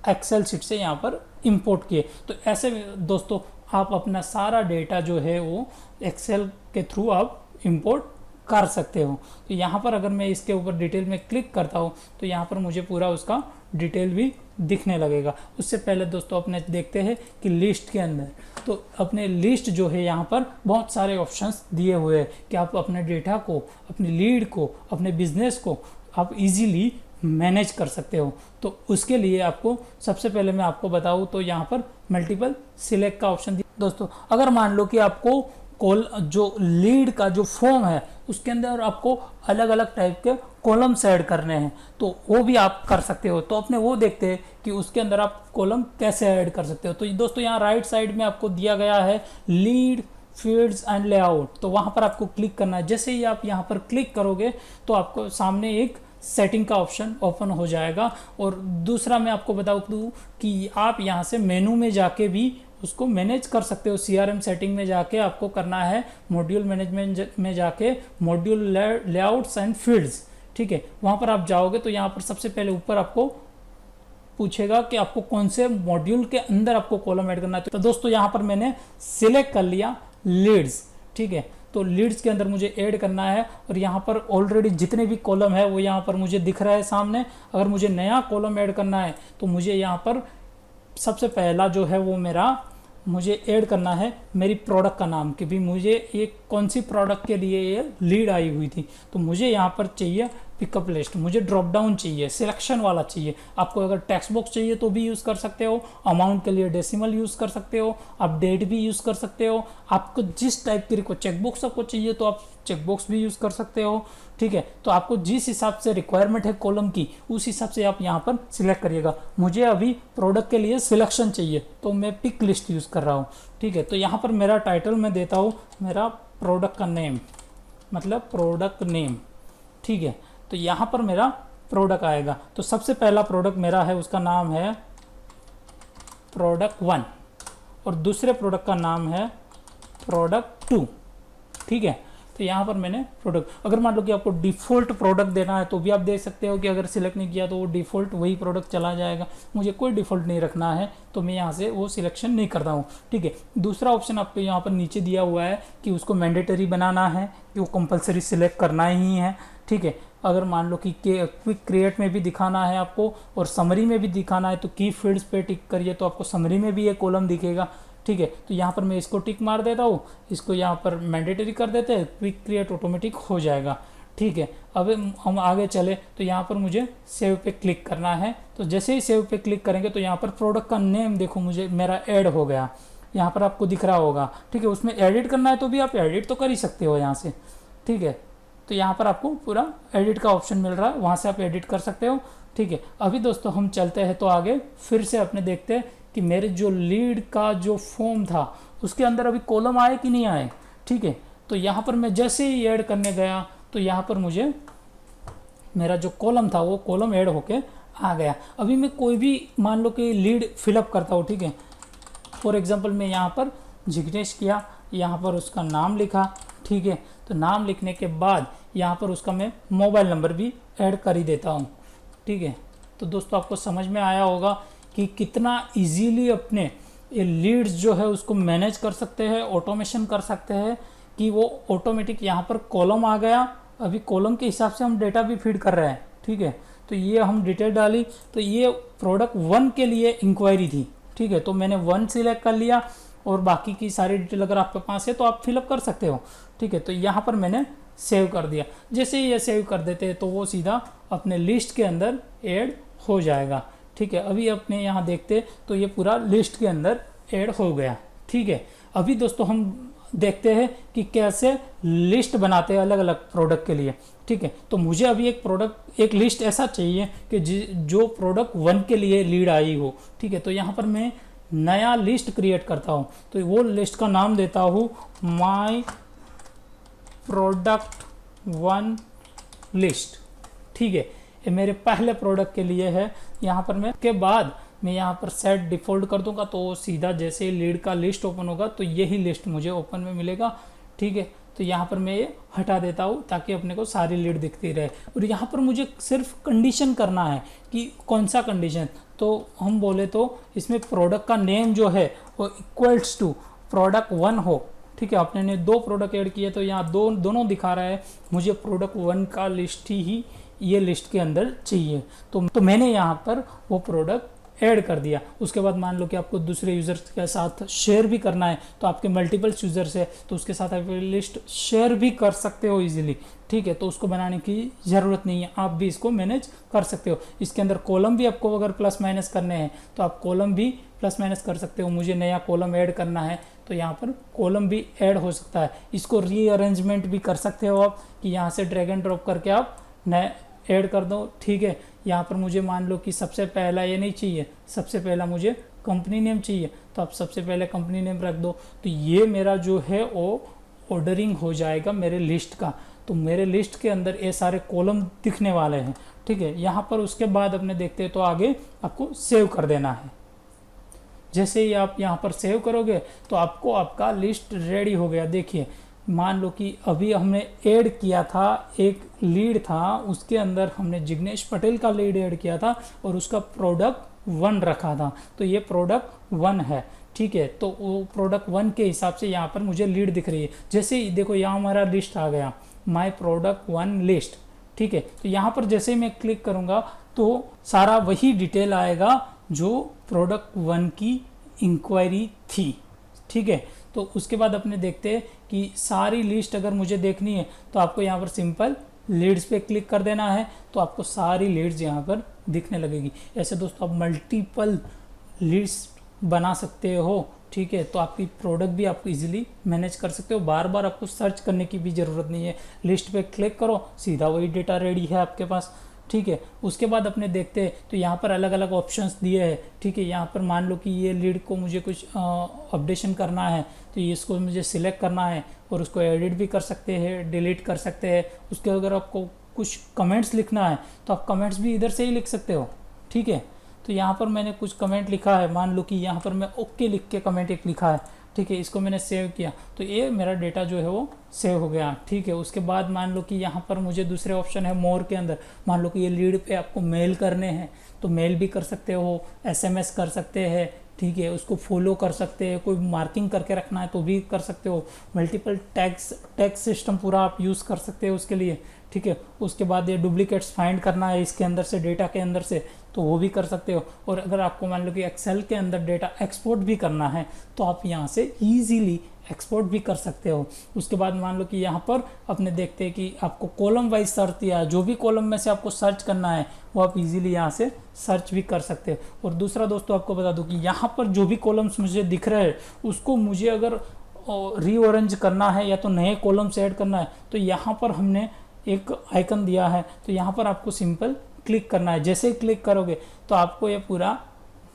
एक्सेल शीट से यहाँ पर इंपोर्ट किए। तो ऐसे दोस्तों आप अपना सारा डेटा जो है वो एक्सेल के थ्रू आप इंपोर्ट कर सकते हो। तो यहाँ पर अगर मैं इसके ऊपर डिटेल में क्लिक करता हूँ तो यहाँ पर मुझे पूरा उसका डिटेल भी दिखने लगेगा। उससे पहले दोस्तों अपने देखते हैं कि लिस्ट के अंदर, तो अपने लिस्ट जो है यहाँ पर बहुत सारे ऑप्शंस दिए हुए हैं कि आप अपने डेटा को, अपनी लीड को, अपने बिजनेस को आप इजीली मैनेज कर सकते हो। तो उसके लिए आपको सबसे पहले मैं आपको बताऊँ तो यहाँ पर मल्टीपल सिलेक्ट का ऑप्शन दिया। दोस्तों अगर मान लो कि आपको जो लीड का जो फॉर्म है उसके अंदर आपको अलग अलग टाइप के कॉलम्स ऐड करने हैं, तो वो भी आप कर सकते हो। तो अपने वो देखते हैं कि उसके अंदर आप कॉलम कैसे ऐड कर सकते हो। तो दोस्तों यहाँ राइट साइड में आपको दिया गया है लीड फील्ड्स एंड लेआउट, तो वहाँ पर आपको क्लिक करना है। जैसे ही आप यहाँ पर क्लिक करोगे तो आपको सामने एक सेटिंग का ऑप्शन ओपन हो जाएगा। और दूसरा मैं आपको बता दूँ कि आप यहाँ से मेनू में जाके भी उसको मैनेज कर सकते हो। CRM सेटिंग में जाके आपको करना है मॉड्यूल मैनेजमेंट में जाके मॉड्यूल लेआउट्स एंड फील्ड्स, ठीक है। वहाँ पर आप जाओगे तो यहाँ पर सबसे पहले ऊपर आपको पूछेगा कि आपको कौन से मॉड्यूल के अंदर आपको कॉलम ऐड करना है। तो दोस्तों यहाँ पर मैंने सिलेक्ट कर लिया लीड्स, ठीक है। तो लीड्स के अंदर मुझे ऐड करना है और यहाँ पर ऑलरेडी जितने भी कॉलम है वो यहाँ पर मुझे दिख रहा है सामने। अगर मुझे नया कॉलम ऐड करना है तो मुझे यहाँ पर सबसे पहला जो है वो मुझे ऐड करना है मेरी प्रोडक्ट का नाम, कि भी मुझे ये कौन सी प्रोडक्ट के लिए ये लीड आई हुई थी। तो मुझे यहाँ पर चाहिए पिकअप लिस्ट, मुझे ड्रॉप डाउन चाहिए, सिलेक्शन वाला चाहिए। आपको अगर टेक्स्ट बॉक्स चाहिए तो भी यूज़ कर सकते हो, अमाउंट के लिए डेसिमल यूज़ कर सकते हो, आप डेट भी यूज़ कर सकते हो। आपको जिस टाइप की रिक्वायरमेंट, चेकबॉक्स आपको चाहिए तो आप चेकबॉक्स भी यूज़ कर सकते हो, ठीक है। तो आपको जिस हिसाब से रिक्वायरमेंट है कॉलम की उस हिसाब से आप यहाँ पर सिलेक्ट करिएगा। मुझे अभी प्रोडक्ट के लिए सिलेक्शन चाहिए तो मैं पिक लिस्ट यूज़ कर रहा हूँ, ठीक है। तो यहाँ पर मेरा टाइटल मैं देता हूँ मेरा प्रोडक्ट का नेम, मतलब प्रोडक्ट नेम, ठीक है। तो यहाँ पर मेरा प्रोडक्ट आएगा। तो सबसे पहला प्रोडक्ट मेरा है उसका नाम है प्रोडक्ट 1 और दूसरे प्रोडक्ट का नाम है प्रोडक्ट 2, ठीक है। तो यहाँ पर मैंने प्रोडक्ट, अगर मान लो कि आपको डिफ़ॉल्ट प्रोडक्ट देना है तो भी आप दे सकते हो कि अगर सिलेक्ट नहीं किया तो वो डिफ़ॉल्ट वही प्रोडक्ट चला जाएगा। मुझे कोई डिफ़ॉल्ट नहीं रखना है तो मैं यहाँ से वो सिलेक्शन नहीं करता हूँ, ठीक है। दूसरा ऑप्शन आपको यहाँ पर नीचे दिया हुआ है कि उसको मैंडेटरी बनाना है, कि वो कंपलसरी सिलेक्ट करना ही है, ठीक है। अगर मान लो कि क्विक क्रिएट में भी दिखाना है आपको और समरी में भी दिखाना है तो की फील्ड्स पे टिक करिए तो आपको समरी में भी ये कॉलम दिखेगा, ठीक है। तो यहाँ पर मैं इसको टिक मार देता हूँ, इसको यहाँ पर मैंडेटरी कर देते हैं, क्विक क्रिएट ऑटोमेटिक हो जाएगा, ठीक है। अब हम आगे चले तो यहाँ पर मुझे सेव पे क्लिक करना है। तो जैसे ही सेव पे क्लिक करेंगे तो यहाँ पर प्रोडक्ट का नेम देखो मुझे मेरा ऐड हो गया, यहाँ पर आपको दिख रहा होगा, ठीक है। उसमें एडिट करना है तो भी आप एडिट तो कर ही सकते हो यहाँ से, ठीक है। तो यहाँ पर आपको पूरा एडिट का ऑप्शन मिल रहा है, वहाँ से आप एडिट कर सकते हो, ठीक है। अभी दोस्तों हम चलते हैं तो आगे फिर से अपने देखते हैं कि मेरे जो लीड का जो फॉर्म था उसके अंदर अभी कॉलम आए कि नहीं आए, ठीक है। तो यहाँ पर मैं जैसे ही ऐड करने गया तो यहाँ पर मुझे मेरा जो कॉलम था वो कॉलम ऐड होके आ गया। अभी मैं कोई भी मान लो कि लीड फिलअप करता हूँ, ठीक है। फॉर एग्जांपल मैं यहाँ पर जिग्नेश किया, यहाँ पर उसका नाम लिखा, ठीक है। तो नाम लिखने के बाद यहाँ पर उसका मैं मोबाइल नंबर भी ऐड कर ही देता हूँ, ठीक है। तो दोस्तों आपको समझ में आया होगा कि कितना इजीली अपने ये लीड्स जो है उसको मैनेज कर सकते हैं, ऑटोमेशन कर सकते हैं कि वो ऑटोमेटिक यहाँ पर कॉलम आ गया। अभी कॉलम के हिसाब से हम डेटा भी फीड कर रहे हैं, ठीक है। तो ये हम डिटेल डाली, तो ये प्रोडक्ट 1 के लिए इंक्वायरी थी, ठीक है। तो मैंने 1 सिलेक्ट कर लिया और बाकी की सारी डिटेल अगर आपके पास है तो आप फिलअप कर सकते हो, ठीक है। तो यहाँ पर मैंने सेव कर दिया। जैसे ही ये सेव कर देते हैं तो वो सीधा अपने लिस्ट के अंदर ऐड हो जाएगा, ठीक है। अभी अपने यहाँ देखते तो ये पूरा लिस्ट के अंदर ऐड हो गया, ठीक है। अभी दोस्तों हम देखते हैं कि कैसे लिस्ट बनाते हैं अलग अलग प्रोडक्ट के लिए, ठीक है। तो मुझे अभी एक लिस्ट ऐसा चाहिए कि जो प्रोडक्ट 1 के लिए लीड आई हो, ठीक है। तो यहाँ पर मैं नया लिस्ट क्रिएट करता हूँ, तो वो लिस्ट का नाम देता हूँ माई प्रोडक्ट 1 लिस्ट, ठीक है। ये मेरे पहले प्रोडक्ट के लिए है। यहाँ पर मैं के बाद मैं यहाँ पर सेट डिफ़ॉल्ट कर दूंगा तो सीधा जैसे ही लीड का लिस्ट ओपन होगा तो यही लिस्ट मुझे ओपन में मिलेगा, ठीक है। तो यहाँ पर मैं ये हटा देता हूँ ताकि अपने को सारी लीड दिखती रहे। और यहाँ पर मुझे सिर्फ कंडीशन करना है कि कौन सा कंडीशन, तो हम बोले तो इसमें प्रोडक्ट का नेम जो है वो इक्वल्स टू प्रोडक्ट 1 हो, ठीक है। आपने ने 2 प्रोडक्ट ऐड किए तो यहाँ दोनों दिखा रहा है, मुझे प्रोडक्ट 1 का लिस्ट ही ये लिस्ट के अंदर चाहिए। तो मैंने यहाँ पर वो प्रोडक्ट ऐड कर दिया। उसके बाद मान लो कि आपको दूसरे यूज़र्स के साथ शेयर भी करना है तो आपके मल्टीपल यूज़र्स है तो उसके साथ आप लिस्ट शेयर भी कर सकते हो इजीली, ठीक है। तो उसको बनाने की ज़रूरत नहीं है, आप भी इसको मैनेज कर सकते हो। इसके अंदर कॉलम भी आपको अगर प्लस माइनस करने हैं तो आप कॉलम भी प्लस माइनस कर सकते हो। मुझे नया कॉलम ऐड करना है तो यहाँ पर कॉलम भी ऐड हो सकता है। इसको रीअरेंजमेंट भी कर सकते हो आप कि यहाँ से ड्रैग एंड ड्रॉप करके आप नए ऐड कर दो, ठीक है। यहाँ पर मुझे मान लो कि सबसे पहला ये नहीं चाहिए, सबसे पहला मुझे कंपनी नेम चाहिए तो आप सबसे पहले कंपनी नेम रख दो। तो ये मेरा जो है वो ऑर्डरिंग हो जाएगा मेरे लिस्ट का। तो मेरे लिस्ट के अंदर ये सारे कॉलम दिखने वाले हैं, ठीक है। यहाँ पर उसके बाद अपने देखते हैं तो आगे आपको सेव कर देना है। जैसे ही आप यहाँ पर सेव करोगे तो आपको आपका लिस्ट रेडी हो गया। देखिए मान लो कि अभी हमने ऐड किया था, एक लीड था, उसके अंदर हमने जिग्नेश पटेल का लीड ऐड किया था और उसका प्रोडक्ट 1 रखा था, तो ये प्रोडक्ट 1 है, ठीक है। तो वो प्रोडक्ट 1 के हिसाब से यहाँ पर मुझे लीड दिख रही है। जैसे ही देखो यहाँ हमारा लिस्ट आ गया, माई प्रोडक्ट 1 लिस्ट, ठीक है। तो यहाँ पर जैसे ही मैं क्लिक करूँगा तो सारा वही डिटेल आएगा जो प्रोडक्ट 1 की इंक्वायरी थी, ठीक है। तो उसके बाद अपने देखते हैं कि सारी लिस्ट अगर मुझे देखनी है तो आपको यहाँ पर सिंपल लीड्स पे क्लिक कर देना है, तो आपको सारी लीड्स यहाँ पर दिखने लगेगी। ऐसे दोस्तों आप मल्टीपल लीड्स बना सकते हो, ठीक है। तो आपकी प्रोडक्ट भी आप इजीली मैनेज कर सकते हो, बार बार आपको सर्च करने की भी ज़रूरत नहीं है। लिस्ट पे क्लिक करो, सीधा वही डेटा रेडी है आपके पास, ठीक है। उसके बाद अपने देखते हैं तो यहाँ पर अलग अलग ऑप्शंस दिए हैं, ठीक है। यहाँ पर मान लो कि ये लीड को मुझे कुछ अपडेशन करना है, तो इसको मुझे सिलेक्ट करना है और उसको एडिट भी कर सकते हैं, डिलीट कर सकते हैं। उसके अगर आपको कुछ कमेंट्स लिखना है तो आप कमेंट्स भी इधर से ही लिख सकते हो, ठीक है। तो यहाँ पर मैंने कुछ कमेंट लिखा है, मान लो कि यहाँ पर मैं ओके लिख के कमेंट एक लिखा है, ठीक है। इसको मैंने सेव किया तो ये मेरा डेटा जो है वो सेव हो गया, ठीक है। उसके बाद मान लो कि यहाँ पर मुझे दूसरे ऑप्शन है मोर के अंदर, मान लो कि ये लीड पे आपको मेल करने हैं तो मेल भी कर सकते हो, एसएमएस कर सकते हैं, ठीक है। उसको फॉलो कर सकते हैं, कोई मार्किंग करके रखना है तो भी कर सकते हो। मल्टीपल टैग्स सिस्टम पूरा आप यूज़ कर सकते हो उसके लिए, ठीक है। उसके बाद ये डुप्लीकेट्स फाइंड करना है इसके अंदर से, डेटा के अंदर से, तो वो भी कर सकते हो। और अगर आपको मान लो कि एक्सेल के अंदर डेटा एक्सपोर्ट भी करना है तो आप यहाँ से ईजीली एक्सपोर्ट भी कर सकते हो। उसके बाद मान लो कि यहाँ पर अपने देखते हैं कि आपको कॉलम वाइज सर्च दिया है, जो भी कॉलम में से आपको सर्च करना है वो आप इजीली यहाँ से सर्च भी कर सकते हो। और दूसरा दोस्तों आपको बता दूँ कि यहाँ पर जो भी कॉलम्स मुझे दिख रहे हैं उसको मुझे अगर रीअरेंज करना है या तो नए कॉलम्स ऐड करना है तो यहाँ पर हमने एक आइकन दिया है, तो यहाँ पर आपको सिंपल क्लिक करना है। जैसे ही क्लिक करोगे तो आपको ये पूरा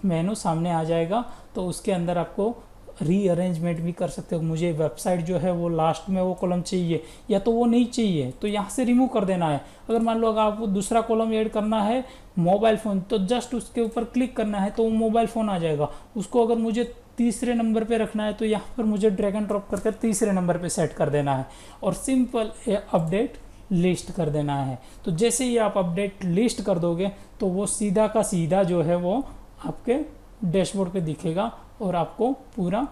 मेनू सामने आ जाएगा, तो उसके अंदर आपको रीअरेंजमेंट भी कर सकते हो। मुझे वेबसाइट जो है वो लास्ट में वो कॉलम चाहिए या तो वो नहीं चाहिए तो यहाँ से रिमूव कर देना है। अगर मान लो अगर आपको दूसरा कॉलम ऐड करना है मोबाइल फ़ोन, तो जस्ट उसके ऊपर क्लिक करना है तो वो मोबाइल फ़ोन आ जाएगा। उसको अगर मुझे तीसरे नंबर पे रखना है तो यहाँ पर मुझे ड्रैग एंड ड्रॉप करके तीसरे नंबर पे सेट कर देना है और सिंपल अपडेट लिस्ट कर देना है। तो जैसे ही आप अपडेट लिस्ट कर दोगे तो वो सीधा का सीधा जो है वो आपके डैशबोर्ड पे दिखेगा और आपको पूरा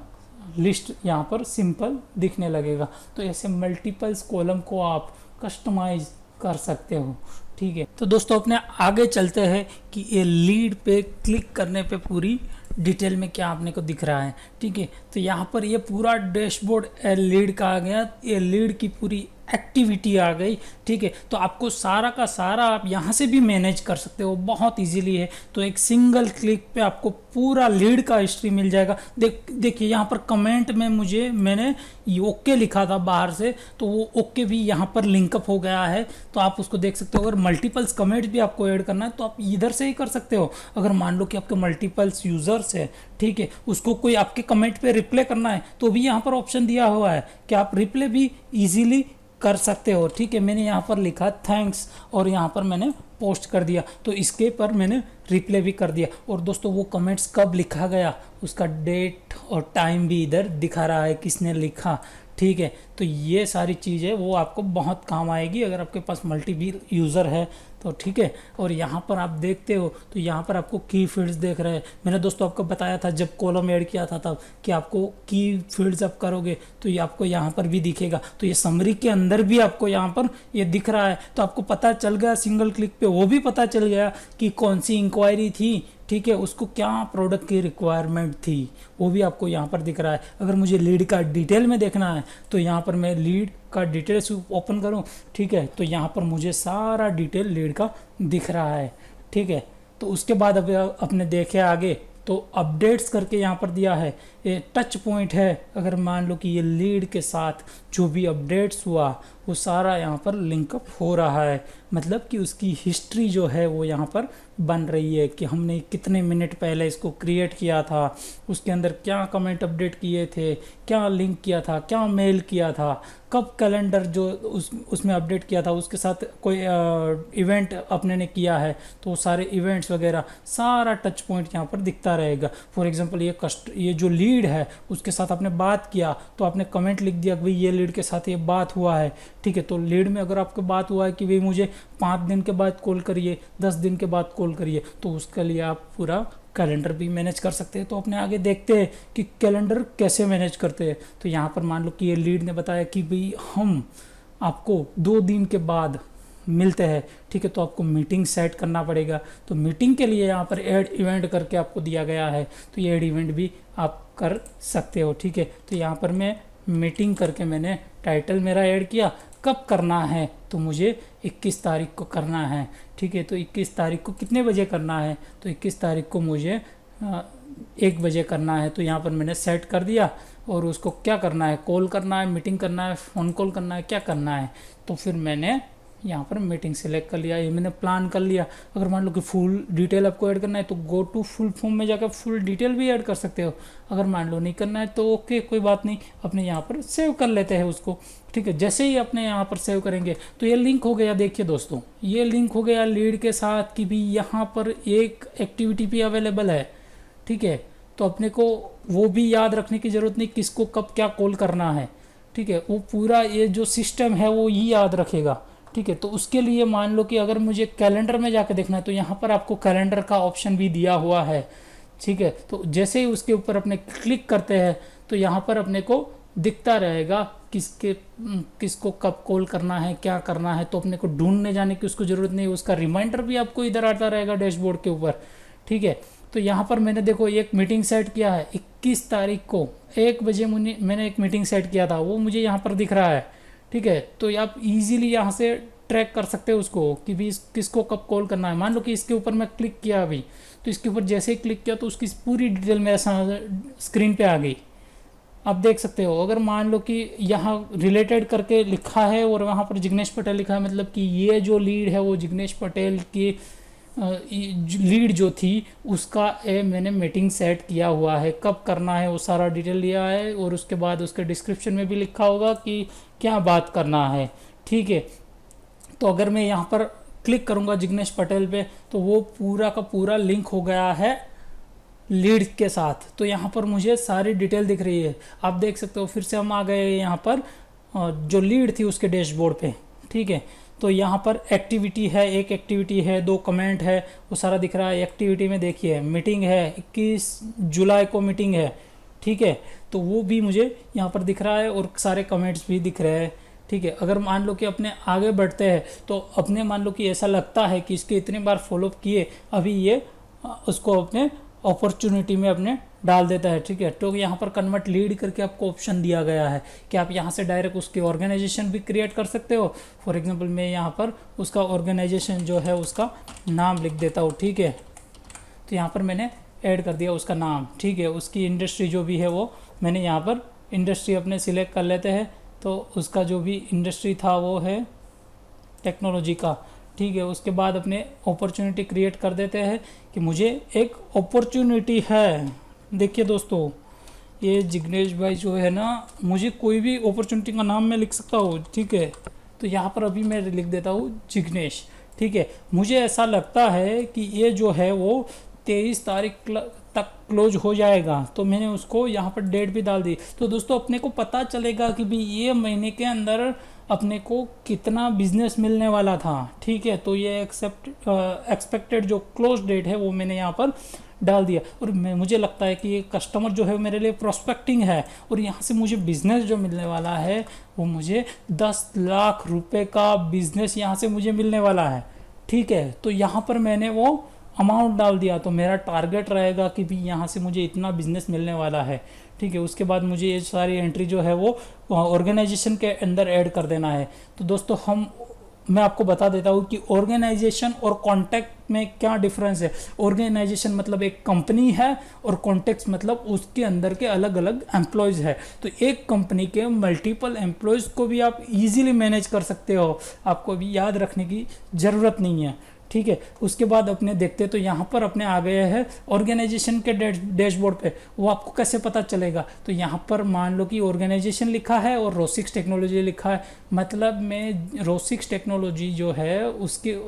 लिस्ट यहाँ पर सिंपल दिखने लगेगा। तो ऐसे मल्टीपल्स कॉलम को आप कस्टमाइज कर सकते हो, ठीक है। तो दोस्तों अपने आगे चलते हैं कि ये लीड पे क्लिक करने पे पूरी डिटेल में क्या आपने को दिख रहा है, ठीक है। तो यहाँ पर ये पूरा डैशबोर्ड लीड का आ गया, ये लीड की पूरी एक्टिविटी आ गई, ठीक है। तो आपको सारा का सारा आप यहाँ से भी मैनेज कर सकते हो, बहुत इजीली है। तो एक सिंगल क्लिक पे आपको पूरा लीड का हिस्ट्री मिल जाएगा। देखिए यहाँ पर कमेंट में मैंने ओके लिखा था बाहर से, तो वो ओके भी यहाँ पर लिंकअप हो गया है, तो आप उसको देख सकते हो। अगर मल्टीपल्स कमेंट भी आपको ऐड करना है तो आप इधर से ही कर सकते हो। अगर मान लो कि आपके मल्टीपल्स यूजर्स है, ठीक है, उसको कोई आपके कमेंट पे रिप्लाई करना है तो भी यहाँ पर ऑप्शन दिया हुआ है कि आप रिप्लाई भी इजीली कर सकते हो, ठीक है। मैंने यहाँ पर लिखा थैंक्स और यहाँ पर मैंने पोस्ट कर दिया, तो इसके पर मैंने रिप्लाई भी कर दिया। और दोस्तों वो कमेंट्स कब लिखा गया उसका डेट और टाइम भी इधर दिखा रहा है, किसने लिखा, ठीक है। तो ये सारी चीज़ें वो आपको बहुत काम आएगी अगर आपके पास मल्टीपल यूज़र है तो, ठीक है। और यहाँ पर आप देखते हो तो यहाँ पर आपको की फील्ड्स देख रहे हैं। मैंने दोस्तों आपको बताया था जब कॉलम ऐड किया था तब कि आपको की फील्ड्स आप करोगे तो ये आपको यहाँ पर भी दिखेगा। तो ये समरी के अंदर भी आपको यहाँ पर ये दिख रहा है, तो आपको पता चल गया सिंगल क्लिक पे, वो भी पता चल गया कि कौन सी इंक्वायरी थी, ठीक है, उसको क्या प्रोडक्ट की रिक्वायरमेंट थी, वो भी आपको यहाँ पर दिख रहा है। अगर मुझे लीड का डिटेल में देखना है तो यहाँ पर मैं लीड का डिटेल्स ओपन करूँ, ठीक है, तो यहाँ पर मुझे सारा डिटेल लीड का दिख रहा है, ठीक है। तो उसके बाद अब अपने देखे आगे तो अपडेट्स करके यहाँ पर दिया है, ये टच पॉइंट है। अगर मान लो कि ये लीड के साथ जो भी अपडेट्स हुआ वो सारा यहाँ पर लिंकअप हो रहा है, मतलब कि उसकी हिस्ट्री जो है वो यहाँ पर बन रही है कि हमने कितने मिनट पहले इसको क्रिएट किया था, उसके अंदर क्या कमेंट अपडेट किए थे, क्या लिंक किया था, क्या मेल किया था, कब कैलेंडर जो उसमें अपडेट किया था उसके साथ कोई इवेंट अपने ने किया है, तो सारे इवेंट्स वगैरह सारा टच पॉइंट यहाँ पर दिखता रहेगा। फॉर एग्जांपल ये जो लीड है उसके साथ आपने बात किया तो आपने कमेंट लिख दिया कि भाई ये लीड के साथ ये बात हुआ है, ठीक है। तो लीड में अगर आपके बात हुआ है कि भाई मुझे 5 दिन के बाद कॉल करिए, 10 दिन के बाद कॉल करिए, तो उसके लिए आप पूरा कैलेंडर भी मैनेज कर सकते हैं। तो अपने आगे देखते हैं कि कैलेंडर कैसे मैनेज करते हैं। तो यहाँ पर मान लो कि ये लीड ने बताया कि भाई हम आपको 2 दिन के बाद मिलते हैं, ठीक है। तो आपको मीटिंग सेट करना पड़ेगा। तो मीटिंग के लिए यहाँ पर ऐड इवेंट करके आपको दिया गया है, तो ये ऐड इवेंट भी आप कर सकते हो, ठीक है। तो यहाँ पर मैं मीटिंग करके मैंने टाइटल मेरा ऐड किया। कब करना है, तो मुझे 21 तारीख को करना है, ठीक है। तो 21 तारीख को कितने बजे करना है, तो 21 तारीख को मुझे 1 बजे करना है। तो यहाँ पर मैंने सेट कर दिया। और उसको क्या करना है, कॉल करना है, मीटिंग करना है, फ़ोन कॉल करना है, क्या करना है। तो फिर मैंने यहाँ पर मीटिंग सेलेक्ट कर लिया, ये मैंने प्लान कर लिया। अगर मान लो कि फुल डिटेल आपको ऐड करना है तो गो टू फुल फॉर्म में जाकर फुल डिटेल भी ऐड कर सकते हो। अगर मान लो नहीं करना है तो ओके, कोई बात नहीं, अपने यहाँ पर सेव कर लेते हैं उसको, ठीक है। जैसे ही अपने यहाँ पर सेव करेंगे तो ये लिंक हो गया। देखिए दोस्तों, ये लिंक हो गया लीड के साथ कि भी यहाँ पर एक एक्टिविटी भी अवेलेबल है, ठीक है। तो अपने को वो भी याद रखने की ज़रूरत नहीं किसको कब क्या कॉल करना है, ठीक है। वो पूरा ये जो सिस्टम है वो ही याद रखेगा, ठीक है। तो उसके लिए मान लो कि अगर मुझे कैलेंडर में जाकर देखना है तो यहाँ पर आपको कैलेंडर का ऑप्शन भी दिया हुआ है, ठीक है। तो जैसे ही उसके ऊपर अपने क्लिक करते हैं तो यहाँ पर अपने को दिखता रहेगा किसको कब कॉल करना है, क्या करना है। तो अपने को ढूंढने जाने की उसको ज़रूरत नहीं, उसका रिमाइंडर भी आपको इधर आता रहेगा डैशबोर्ड के ऊपर, ठीक है। तो यहाँ पर मैंने देखो एक मीटिंग सेट किया है 21 तारीख को 1 बजे मैंने एक मीटिंग सेट किया था, वो मुझे यहाँ पर दिख रहा है, ठीक है। तो आप इजीली यहाँ से ट्रैक कर सकते हो उसको कि भी किसको कब कॉल करना है। मान लो कि इसके ऊपर मैं क्लिक किया अभी, तो इसके ऊपर जैसे ही क्लिक किया तो उसकी पूरी डिटेल मेरे स्क्रीन पे आ गई, आप देख सकते हो। अगर मान लो कि यहाँ रिलेटेड करके लिखा है और वहाँ पर जिग्नेश पटेल लिखा है, मतलब कि ये जो लीड है वो जिग्नेश पटेल की लीड जो थी उसका मैंने मीटिंग सेट किया हुआ है, कब करना है वो सारा डिटेल लिया है। और उसके बाद उसके डिस्क्रिप्शन में भी लिखा होगा कि क्या बात करना है, ठीक है। तो अगर मैं यहाँ पर क्लिक करूँगा जिग्नेश पटेल पे तो वो पूरा का पूरा लिंक हो गया है लीड के साथ। तो यहाँ पर मुझे सारी डिटेल दिख रही है, आप देख सकते हो। फिर से हम आ गए यहाँ पर जो लीड थी उसके डैशबोर्ड पे, ठीक है। तो यहाँ पर एक्टिविटी है, एक एक्टिविटी है, 2 कमेंट है, वो सारा दिख रहा है। एक्टिविटी में देखिए मीटिंग है, 21 जुलाई को मीटिंग है, ठीक है। तो वो भी मुझे यहाँ पर दिख रहा है और सारे कमेंट्स भी दिख रहे हैं, ठीक है। अगर मान लो कि अपने आगे बढ़ते हैं तो अपने मान लो कि ऐसा लगता है कि इसके इतने बार फॉलोअप किए, अभी ये उसको अपने अपॉर्चुनिटी में अपने डाल देता है, ठीक है। तो यहाँ पर कन्वर्ट लीड करके आपको ऑप्शन दिया गया है कि आप यहाँ से डायरेक्ट उसकी ऑर्गेनाइजेशन भी क्रिएट कर सकते हो। फॉर एग्जांपल मैं यहाँ पर उसका ऑर्गेनाइजेशन जो है उसका नाम लिख देता हूँ, ठीक है। तो यहाँ पर मैंने ऐड कर दिया उसका नाम, ठीक है। उसकी इंडस्ट्री जो भी है वो मैंने यहाँ पर इंडस्ट्री अपने सिलेक्ट कर लेते हैं। तो उसका जो भी इंडस्ट्री था वो है टेक्नोलॉजी का, ठीक है। उसके बाद अपने अपॉर्चुनिटी क्रिएट कर देते हैं कि मुझे एक अपॉर्चुनिटी है। देखिए दोस्तों, ये जिग्नेश भाई जो है ना, मुझे कोई भी अपॉर्चुनिटी का नाम मैं लिख सकता हूँ, ठीक है। तो यहाँ पर अभी मैं लिख देता हूँ जिग्नेश, ठीक है। मुझे ऐसा लगता है कि ये जो है वो 23 तारीख तक क्लोज हो जाएगा, तो मैंने उसको यहाँ पर डेट भी डाल दी। तो दोस्तों अपने को पता चलेगा कि भाई ये महीने के अंदर अपने को कितना बिजनेस मिलने वाला था, ठीक है। तो ये एक्सपेक्टेड जो क्लोज डेट है वो मैंने यहाँ पर डाल दिया। और मुझे लगता है कि ये कस्टमर जो है मेरे लिए प्रोस्पेक्टिंग है और यहाँ से मुझे बिज़नेस जो मिलने वाला है वो मुझे 10 लाख रुपए का बिज़नेस यहाँ से मुझे मिलने वाला है, ठीक है। तो यहाँ पर मैंने वो अमाउंट डाल दिया, तो मेरा टारगेट रहेगा कि भी यहाँ से मुझे इतना बिजनेस मिलने वाला है, ठीक है। उसके बाद मुझे ये सारी एंट्री जो है वो ऑर्गेनाइजेशन के अंदर ऐड कर देना है। तो दोस्तों मैं आपको बता देता हूँ कि ऑर्गेनाइजेशन और कॉन्टैक्ट में क्या डिफरेंस है। ऑर्गेनाइजेशन मतलब एक कंपनी है और कॉन्टैक्ट मतलब उसके अंदर के अलग अलग एम्प्लॉयज़ है। तो एक कंपनी के मल्टीपल एम्प्लॉयज़ को भी आप इजीली मैनेज कर सकते हो, आपको भी याद रखने की ज़रूरत नहीं है, ठीक है। उसके बाद अपने देखते तो यहाँ पर अपने आ गए हैं ऑर्गेनाइजेशन के डैशबोर्ड पे। वो आपको कैसे पता चलेगा, तो यहाँ पर मान लो कि ऑर्गेनाइजेशन लिखा है और रोसिक्स टेक्नोलॉजी लिखा है, मतलब मैं रोसिक्स टेक्नोलॉजी जो है उसके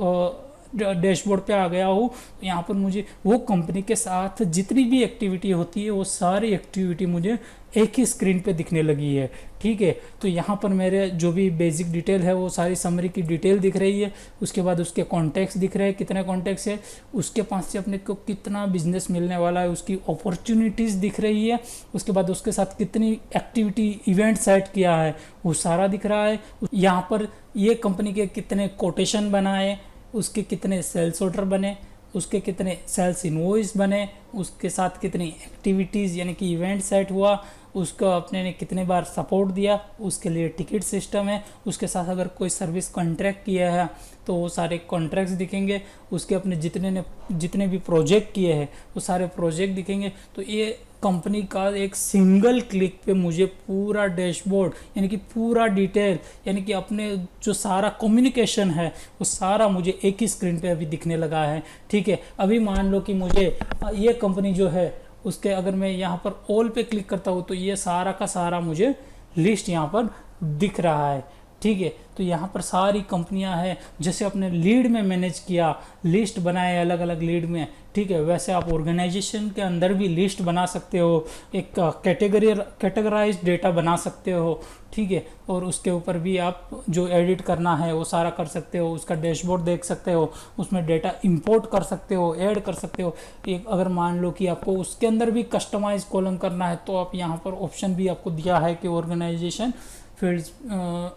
डैशबोर्ड पे आ गया हूँ। यहाँ पर मुझे वो कंपनी के साथ जितनी भी एक्टिविटी होती है वो सारी एक्टिविटी मुझे एक ही स्क्रीन पे दिखने लगी है। ठीक है, तो यहाँ पर मेरे जो भी बेसिक डिटेल है वो सारी समरी की डिटेल दिख रही है। उसके बाद उसके कॉन्टैक्ट्स दिख रहे हैं, कितने कॉन्टैक्ट्स है, उसके पास से अपने को कितना बिजनेस मिलने वाला है, उसकी अपॉर्चुनिटीज़ दिख रही है। उसके बाद उसके साथ कितनी एक्टिविटी इवेंट सेट किया है वो सारा दिख रहा है। यहाँ पर ये कंपनी के कितने कोटेशन बनाए, उसके कितने सेल्स ऑर्डर बने, उसके कितने सेल्स इनवॉइस बने, उसके साथ कितनी एक्टिविटीज़ यानी कि इवेंट सेट हुआ, उसको अपने ने कितने बार सपोर्ट दिया, उसके लिए टिकट सिस्टम है। उसके साथ अगर कोई सर्विस कॉन्ट्रैक्ट किया है तो वो सारे कॉन्ट्रैक्ट्स दिखेंगे। उसके अपने जितने भी प्रोजेक्ट किए हैं वो सारे प्रोजेक्ट दिखेंगे। तो ये कंपनी का एक सिंगल क्लिक पे मुझे पूरा डैशबोर्ड यानी कि पूरा डिटेल यानी कि अपने जो सारा कम्युनिकेशन है वो सारा मुझे एक ही स्क्रीन पे अभी दिखने लगा है। ठीक है, अभी मान लो कि मुझे ये कंपनी जो है उसके अगर मैं यहाँ पर ऑल पे क्लिक करता हूँ तो ये सारा का सारा मुझे लिस्ट यहाँ पर दिख रहा है। ठीक है, तो यहाँ पर सारी कंपनियाँ हैं। जैसे अपने लीड में मैनेज किया, लिस्ट बनाए अलग अलग लीड में। ठीक है, वैसे आप ऑर्गेनाइजेशन के अंदर भी लिस्ट बना सकते हो, एक कैटेगराइज डेटा बना सकते हो। ठीक है, और उसके ऊपर भी आप जो एडिट करना है वो सारा कर सकते हो। उसका डैशबोर्ड देख सकते हो, उसमें डेटा इंपोर्ट कर सकते हो, ऐड कर सकते हो। एक अगर मान लो कि आपको उसके अंदर भी कस्टमाइज कॉलम करना है तो आप यहाँ पर ऑप्शन भी आपको दिया है कि ऑर्गेनाइजेशन फील्ड्स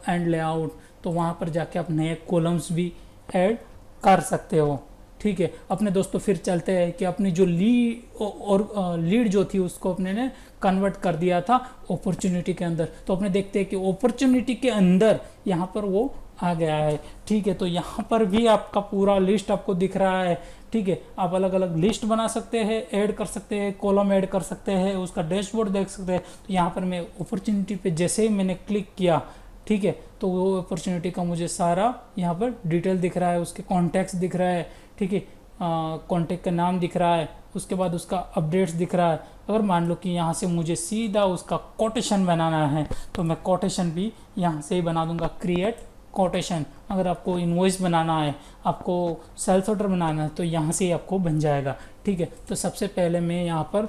एंड लेआउट, तो वहाँ पर जाके आप नए कॉलम्स भी ऐड कर सकते हो। ठीक है, अपने दोस्तों फिर चलते हैं कि अपनी जो लीड जो थी उसको अपने ने कन्वर्ट कर दिया था अपॉर्चुनिटी के अंदर। तो अपने देखते हैं कि अपॉर्चुनिटी के अंदर यहाँ पर वो आ गया है। ठीक है, तो यहाँ पर भी आपका पूरा लिस्ट आपको दिख रहा है। ठीक है, आप अलग अलग लिस्ट बना सकते हैं, ऐड कर सकते हैं, कॉलम ऐड कर सकते हैं, उसका डैशबोर्ड देख सकते हैं। तो यहाँ पर मैं अपॉर्चुनिटी पे जैसे ही मैंने क्लिक किया, ठीक है, तो वो अपॉर्चुनिटी का मुझे सारा यहाँ पर डिटेल दिख रहा है, उसके कॉन्टैक्ट्स दिख रहा है। ठीक है, कॉन्टैक्ट का नाम दिख रहा है, उसके बाद उसका अपडेट्स दिख रहा है। अगर मान लो कि यहाँ से मुझे सीधा उसका कोटेशन बनाना है तो मैं कोटेशन भी यहाँ से ही बना दूंगा, क्रिएट कोटेशन। अगर आपको इनवॉइस बनाना है, आपको सेल्स ऑर्डर बनाना है तो यहाँ से ही आपको बन जाएगा। ठीक है, तो सबसे पहले मैं यहाँ पर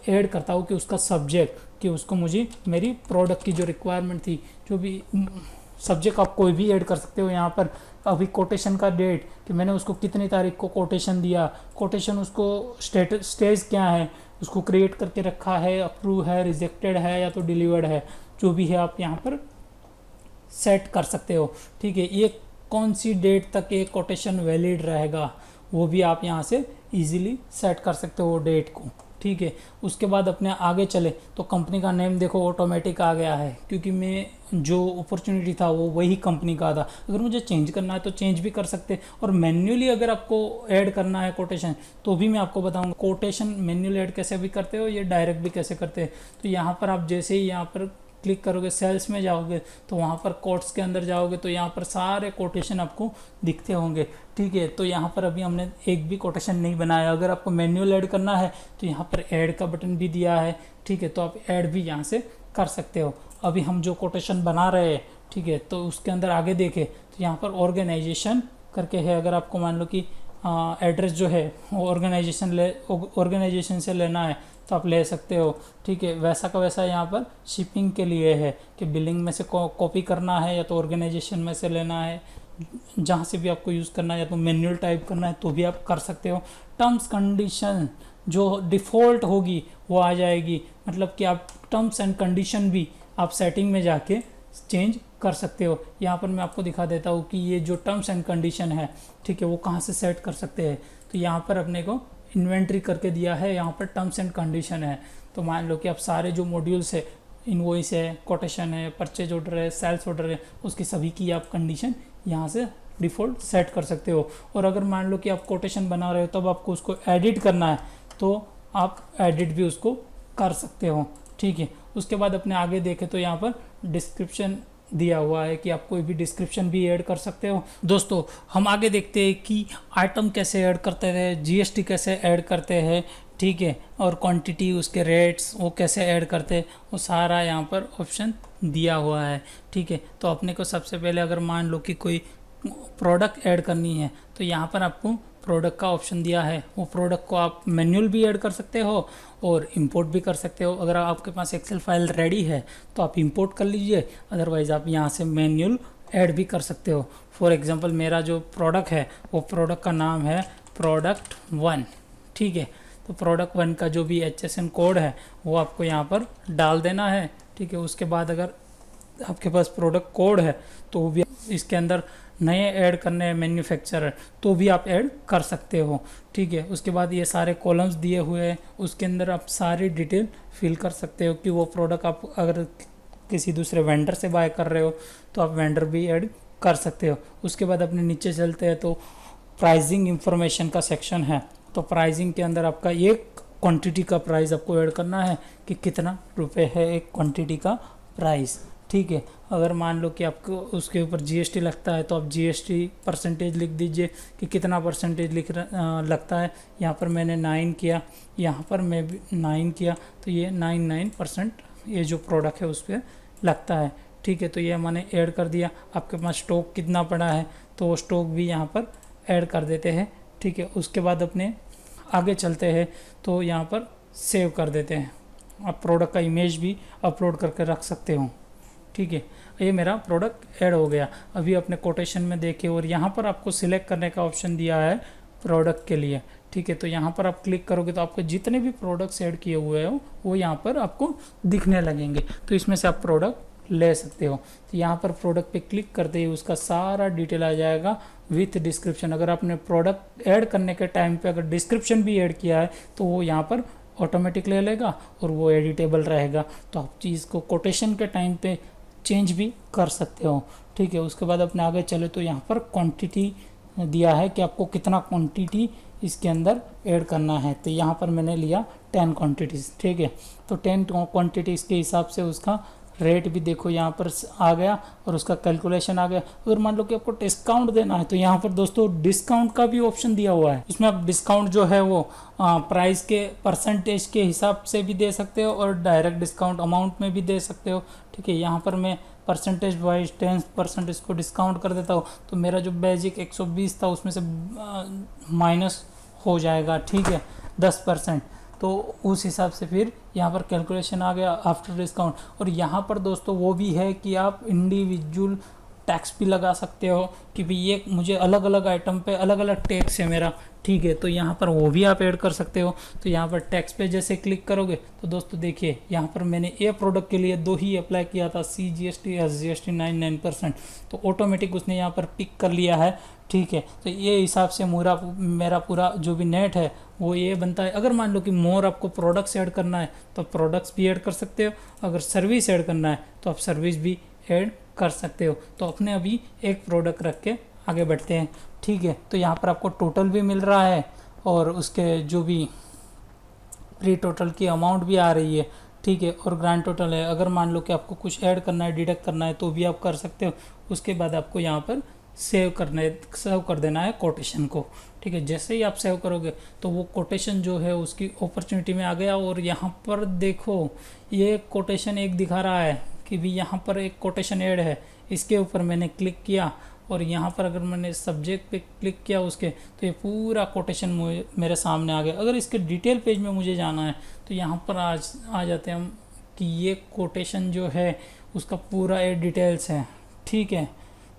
ऐड करता हूँ कि उसका सब्जेक्ट, कि उसको मुझे मेरी प्रोडक्ट की जो रिक्वायरमेंट थी, जो भी सब्जेक्ट आप कोई भी ऐड कर सकते हो यहाँ पर। अभी कोटेशन का डेट कि मैंने उसको कितनी तारीख को कोटेशन दिया, कोटेशन उसको स्टेज क्या है, उसको क्रिएट करके रखा है, अप्रूव है, रिजेक्टेड है या तो डिलीवर्ड है, जो भी है आप यहाँ पर सेट कर सकते हो। ठीक है, ये कौन सी डेट तक ये कोटेशन वैलिड रहेगा वो भी आप यहाँ से इजीली सेट कर सकते हो डेट को। ठीक है, उसके बाद अपने आगे चले तो कंपनी का नेम देखो ऑटोमेटिक आ गया है, क्योंकि मैं जो अपॉर्चुनिटी था वो वही कंपनी का था। अगर मुझे चेंज करना है तो चेंज भी कर सकते, और मैन्युअली अगर आपको ऐड करना है कोटेशन तो भी मैं आपको बताऊंगा कोटेशन मैन्युअली ऐड कैसे भी करते हो, ये डायरेक्ट भी कैसे करते हैं। तो यहाँ पर आप जैसे ही यहाँ पर क्लिक करोगे, सेल्स में जाओगे तो वहाँ पर कोट्स के अंदर जाओगे तो यहाँ पर सारे कोटेशन आपको दिखते होंगे। ठीक है, तो यहाँ पर अभी हमने एक भी कोटेशन नहीं बनाया। अगर आपको मैन्युअल ऐड करना है तो यहाँ पर ऐड का बटन भी दिया है। ठीक है, तो आप ऐड भी यहाँ से कर सकते हो। अभी हम जो कोटेशन बना रहे हैं, ठीक है, तो उसके अंदर आगे देखें तो यहाँ पर ऑर्गेनाइजेशन करके है। अगर आपको मान लो कि एड्रेस जो है वो ऑर्गेनाइजेशन से लेना है तो आप ले सकते हो। ठीक है, वैसा का वैसा यहाँ पर शिपिंग के लिए है कि बिलिंग में से कॉपी करना है या तो ऑर्गेनाइजेशन में से लेना है, जहाँ से भी आपको यूज़ करना है, या तो मैन्युअल टाइप करना है तो भी आप कर सकते हो। टर्म्स कंडीशन जो डिफ़ॉल्ट होगी वो आ जाएगी, मतलब कि आप टर्म्स एंड कंडीशन भी आप सेटिंग में जाके चेंज कर सकते हो। यहाँ पर मैं आपको दिखा देता हूँ कि ये जो टर्म्स एंड कंडीशन है, ठीक है, वो कहाँ से सेट कर सकते हैं। तो यहाँ पर अपने को इन्वेंट्री करके दिया है, यहाँ पर टर्म्स एंड कंडीशन है। तो मान लो कि आप सारे जो मॉड्यूल्स है, इनवॉइस है, कोटेशन है, परचेज ऑर्डर है, सेल्स ऑर्डर है, उसकी सभी की आप कंडीशन यहाँ से डिफ़ॉल्ट सेट कर सकते हो। और अगर मान लो कि आप कोटेशन बना रहे हो तब आपको उसको एडिट करना है तो आप एडिट भी उसको कर सकते हो। ठीक है, उसके बाद अपने आगे देखें तो यहाँ पर डिस्क्रिप्शन दिया हुआ है कि आप कोई भी डिस्क्रिप्शन भी ऐड कर सकते हो। दोस्तों हम आगे देखते हैं कि आइटम कैसे ऐड करते हैं, जीएसटी कैसे ऐड करते हैं, ठीक है, और क्वांटिटी, उसके रेट्स वो कैसे ऐड करते हैं, वो सारा यहाँ पर ऑप्शन दिया हुआ है। ठीक है, तो अपने को सबसे पहले अगर मान लो कि कोई प्रोडक्ट ऐड करनी है तो यहाँ पर आपको प्रोडक्ट का ऑप्शन दिया है वो प्रोडक्ट को आप मैन्युअल भी ऐड कर सकते हो और इंपोर्ट भी कर सकते हो। अगर आपके पास एक्सेल फाइल रेडी है तो आप इंपोर्ट कर लीजिए, अदरवाइज़ आप यहाँ से मैन्युअल ऐड भी कर सकते हो। फॉर एग्जांपल मेरा जो प्रोडक्ट है वो प्रोडक्ट का नाम है प्रोडक्ट 1, ठीक है। तो प्रोडक्ट 1 का जो भी HSN कोड है वो आपको यहाँ पर डाल देना है, ठीक है। उसके बाद अगर आपके पास प्रोडक्ट कोड है तो वो भी इसके अंदर नए ऐड करने हैं मैन्युफैक्चरर तो भी आप ऐड कर सकते हो, ठीक है। उसके बाद ये सारे कॉलम्स दिए हुए हैं, उसके अंदर आप सारी डिटेल फिल कर सकते हो कि वो प्रोडक्ट आप अगर किसी दूसरे वेंडर से बाय कर रहे हो तो आप वेंडर भी ऐड कर सकते हो। उसके बाद अपने नीचे चलते हैं तो प्राइसिंग इंफॉर्मेशन का सेक्शन है। तो प्राइसिंग के अंदर आपका एक क्वांटिटी का प्राइस आपको ऐड करना है कि कितना रुपए है एक क्वांटिटी का प्राइस, ठीक है। अगर मान लो कि आपको उसके ऊपर GST लगता है तो आप GST परसेंटेज लिख दीजिए कि कितना परसेंटेज लगता है। यहाँ पर मैंने 9 किया, यहाँ पर मैं भी 9 किया, तो ये 99% ये जो प्रोडक्ट है उस पर लगता है, ठीक है। तो ये मैंने ऐड कर दिया। आपके पास स्टॉक कितना पड़ा है तो वो स्टॉक भी यहाँ पर ऐड कर देते हैं, ठीक है। उसके बाद अपने आगे चलते हैं तो यहाँ पर सेव कर देते हैं। आप प्रोडक्ट का इमेज भी अपलोड करके रख सकते हो, ठीक है। ये मेरा प्रोडक्ट ऐड हो गया। अभी अपने कोटेशन में देखिए और यहाँ पर आपको सिलेक्ट करने का ऑप्शन दिया है प्रोडक्ट के लिए, ठीक है। तो यहाँ पर आप क्लिक करोगे तो आपको जितने भी प्रोडक्ट्स ऐड किए हुए हो वो यहाँ पर आपको दिखने लगेंगे। तो इसमें से आप प्रोडक्ट ले सकते हो। तो यहाँ पर प्रोडक्ट पे क्लिक करते ही उसका सारा डिटेल आ जाएगा विथ डिस्क्रिप्शन। अगर आपने प्रोडक्ट ऐड करने के टाइम पे अगर डिस्क्रिप्शन भी ऐड किया है तो वो यहाँ पर ऑटोमेटिक ले लेगा और वो एडिटेबल रहेगा। तो आप चीज़ को कोटेशन के टाइम पे चेंज भी कर सकते हो, ठीक है। उसके बाद अपने आगे चले तो यहाँ पर क्वांटिटी दिया है कि आपको कितना क्वांटिटी इसके अंदर ऐड करना है। तो यहाँ पर मैंने लिया 10 क्वांटिटीज़, ठीक है। तो 10 क्वांटिटीज़ के हिसाब से उसका रेट भी देखो यहाँ पर आ गया और उसका कैलकुलेशन आ गया। अगर मान लो कि आपको डिस्काउंट देना है तो यहाँ पर दोस्तों डिस्काउंट का भी ऑप्शन दिया हुआ है। इसमें आप डिस्काउंट जो है वो प्राइस के परसेंटेज के हिसाब से भी दे सकते हो और डायरेक्ट डिस्काउंट अमाउंट में भी दे सकते हो, ठीक है। यहाँ पर मैं परसेंटेज वाइज 10% इसको डिस्काउंट कर देता हूँ तो मेरा जो बेसिक 120 था उसमें से माइनस हो जाएगा, ठीक है, 10%। तो उस हिसाब से फिर यहाँ पर कैलकुलेशन आ गया आफ्टर डिस्काउंट। और यहाँ पर दोस्तों वो भी है कि आप इंडिविजुअल टैक्स भी लगा सकते हो कि भाई ये मुझे अलग अलग आइटम पे अलग अलग टैक्स है मेरा, ठीक है। तो यहाँ पर वो भी आप ऐड कर सकते हो। तो यहाँ पर टैक्स पे जैसे क्लिक करोगे तो दोस्तों देखिए यहाँ पर मैंने ये प्रोडक्ट के लिए 2 ही अप्लाई किया था, CGST SGST 99%। तो ऑटोमेटिक उसने यहाँ पर पिक कर लिया है, ठीक है। तो ये हिसाब से मेरा पूरा जो भी नेट है वो ये बनता है। अगर मान लो कि मोर आपको प्रोडक्ट्स ऐड करना है तो प्रोडक्ट्स भी ऐड कर सकते हो, अगर सर्विस ऐड करना है तो आप सर्विस भी ऐड कर सकते हो। तो अपने अभी एक प्रोडक्ट रख के आगे बढ़ते हैं, ठीक है। तो यहाँ पर आपको टोटल भी मिल रहा है और उसके जो भी प्री टोटल की अमाउंट भी आ रही है, ठीक है, और ग्रैंड टोटल है। अगर मान लो कि आपको कुछ ऐड करना है, डिडक्ट करना है तो भी आप कर सकते हो। उसके बाद आपको यहाँ पर सेव कर देना है कोटेशन को, ठीक है। जैसे ही आप सेव करोगे तो वो कोटेशन जो है उसकी अपॉर्चुनिटी में आ गया। और यहाँ पर देखो ये कोटेशन एक दिखा रहा है कि भी यहाँ पर एक कोटेशन ऐड है, इसके ऊपर मैंने क्लिक किया और यहाँ पर अगर मैंने सब्जेक्ट पे क्लिक किया उसके तो ये पूरा कोटेशन मेरे सामने आ गया। अगर इसके डिटेल पेज में मुझे जाना है तो यहाँ पर आ जाते हैं हम कि ये कोटेशन जो है उसका पूरा ये डिटेल्स है, ठीक है।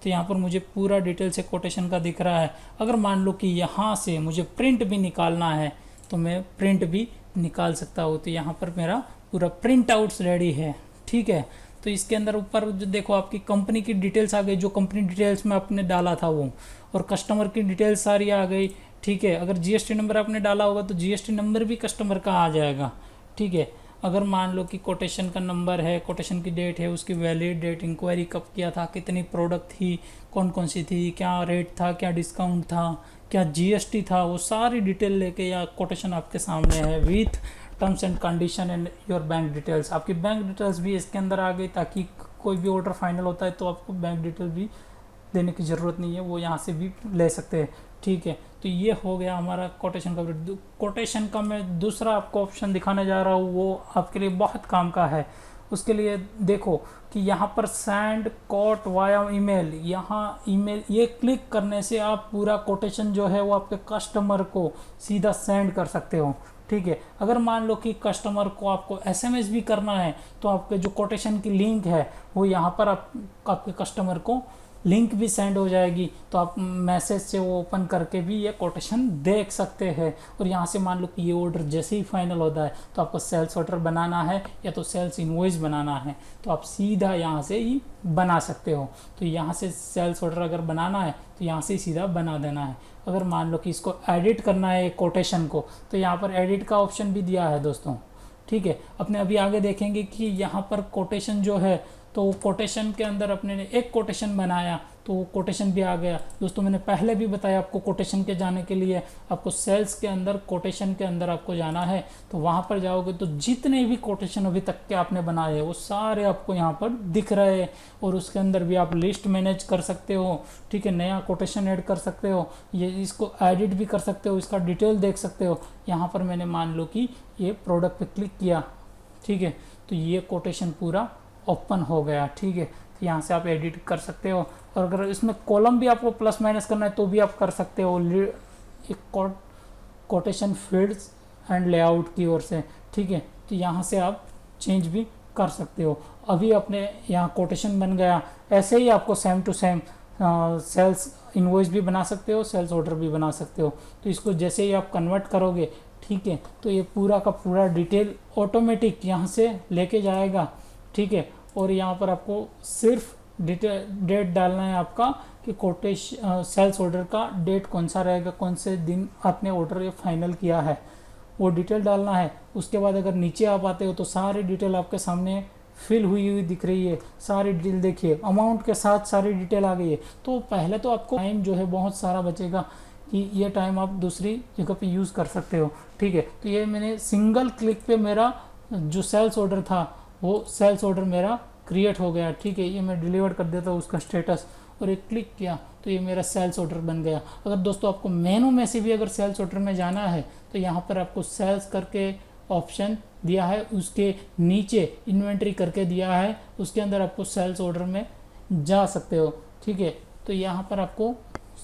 तो यहाँ पर मुझे पूरा डिटेल से कोटेशन का दिख रहा है। अगर मान लो कि यहाँ से मुझे प्रिंट भी निकालना है तो मैं प्रिंट भी निकाल सकता हूँ। तो यहाँ पर मेरा पूरा प्रिंट आउट्स रेडी है, ठीक है। तो इसके अंदर ऊपर जो देखो आपकी कंपनी की डिटेल्स आ गई, जो कंपनी डिटेल्स में आपने डाला था वो, और कस्टमर की डिटेल्स सारी आ गई, ठीक है। अगर GST नंबर आपने डाला होगा तो GST नंबर भी कस्टमर का आ जाएगा, ठीक है। अगर मान लो कि कोटेशन का नंबर है, कोटेशन की डेट है, उसकी वैलिड डेट, इंक्वायरी कब किया था, कितनी प्रोडक्ट थी, कौन कौन सी थी, क्या रेट था, क्या डिस्काउंट था, क्या GST था, वो सारी डिटेल लेके या कोटेशन आपके सामने है with terms and condition and your bank details. आपकी बैंक डिटेल्स भी इसके अंदर आ गई ताकि कोई भी ऑर्डर फाइनल होता है तो आपको बैंक डिटेल भी देने की ज़रूरत नहीं है, वो यहाँ से भी ले सकते हैं, ठीक है। तो ये हो गया हमारा कोटेशन का। कोटेशन का मैं दूसरा आपको ऑप्शन दिखाने जा रहा हूँ, वो आपके लिए बहुत काम का है। उसके लिए देखो कि यहाँ पर सेंड कोट वाया ईमेल, यहाँ ईमेल ये क्लिक करने से आप पूरा कोटेशन जो है वो आपके कस्टमर को सीधा सेंड कर सकते हो। ठीक है, अगर मान लो कि कस्टमर को आपको एसएमएस भी करना है तो आपके जो कोटेशन की लिंक है वो यहाँ पर आपके कस्टमर को लिंक भी सेंड हो जाएगी, तो आप मैसेज से वो ओपन करके भी ये कोटेशन देख सकते हैं। और यहाँ से मान लो कि ये ऑर्डर जैसे ही फाइनल होता है तो आपको सेल्स ऑर्डर बनाना है या तो सेल्स इनवॉइस बनाना है तो आप सीधा यहाँ से ही बना सकते हो। तो यहाँ से सेल्स ऑर्डर अगर बनाना है तो यहाँ से ही सीधा बना देना है। अगर मान लो कि इसको एडिट करना है कोटेशन को तो यहाँ पर एडिट का ऑप्शन भी दिया है दोस्तों। ठीक है, अपने अभी आगे देखेंगे कि यहाँ पर कोटेशन जो है तो कोटेशन के अंदर अपने ने एक कोटेशन बनाया तो वो कोटेशन भी आ गया। दोस्तों मैंने पहले भी बताया आपको कोटेशन के जाने के लिए आपको सेल्स के अंदर कोटेशन के अंदर आपको जाना है, तो वहाँ पर जाओगे तो जितने भी कोटेशन अभी तक के आपने बनाए हैं वो सारे आपको यहाँ पर दिख रहे हैं। और उसके अंदर भी आप लिस्ट मैनेज कर सकते हो। ठीक है, नया कोटेशन ऐड कर सकते हो, ये इसको एडिट भी कर सकते हो, इसका डिटेल देख सकते हो। यहाँ पर मैंने मान लो कि ये प्रोडक्ट पे क्लिक किया, ठीक है, तो ये कोटेशन पूरा ओपन हो गया। ठीक है, तो यहाँ से आप एडिट कर सकते हो। और अगर इसमें कॉलम भी आपको प्लस माइनस करना है तो भी आप कर सकते हो, एक कोटेशन फील्ड्स एंड लेआउट की ओर से। ठीक है, तो यहाँ से आप चेंज भी कर सकते हो। अभी अपने यहाँ कोटेशन बन गया, ऐसे ही आपको same to same sales invoice भी बना सकते हो, सेल्स ऑर्डर भी बना सकते हो। तो इसको जैसे ही आप कन्वर्ट करोगे, ठीक है, तो ये पूरा का पूरा डिटेल ऑटोमेटिक यहाँ से लेके जाएगा। ठीक है, और यहाँ पर आपको सिर्फ डेट डालना है आपका कि कोटेशन सेल्स ऑर्डर का डेट कौन सा रहेगा, कौन से दिन आपने ऑर्डर ये फाइनल किया है, वो डिटेल डालना है। उसके बाद अगर नीचे आप आते हो तो सारी डिटेल आपके सामने फिल हुई दिख रही है। सारी डिटेल देखिए, अमाउंट के साथ सारी डिटेल आ गई है। तो पहले तो आपको टाइम जो है बहुत सारा बचेगा कि ये टाइम आप दूसरी जगह पे यूज़ कर सकते हो। ठीक है, तो ये मैंने सिंगल क्लिक पे मेरा जो सेल्स ऑर्डर था वो सेल्स ऑर्डर मेरा क्रिएट हो गया। ठीक है, ये मैं डिलीवर कर देता हूँ उसका स्टेटस और एक क्लिक किया तो ये मेरा सेल्स ऑर्डर बन गया। अगर दोस्तों आपको मेनू में से भी अगर सेल्स ऑर्डर में जाना है तो यहाँ पर आपको सेल्स करके ऑप्शन दिया है, उसके नीचे इन्वेंट्री करके दिया है, उसके अंदर आपको सेल्स ऑर्डर में जा सकते हो। ठीक है, तो यहाँ पर आपको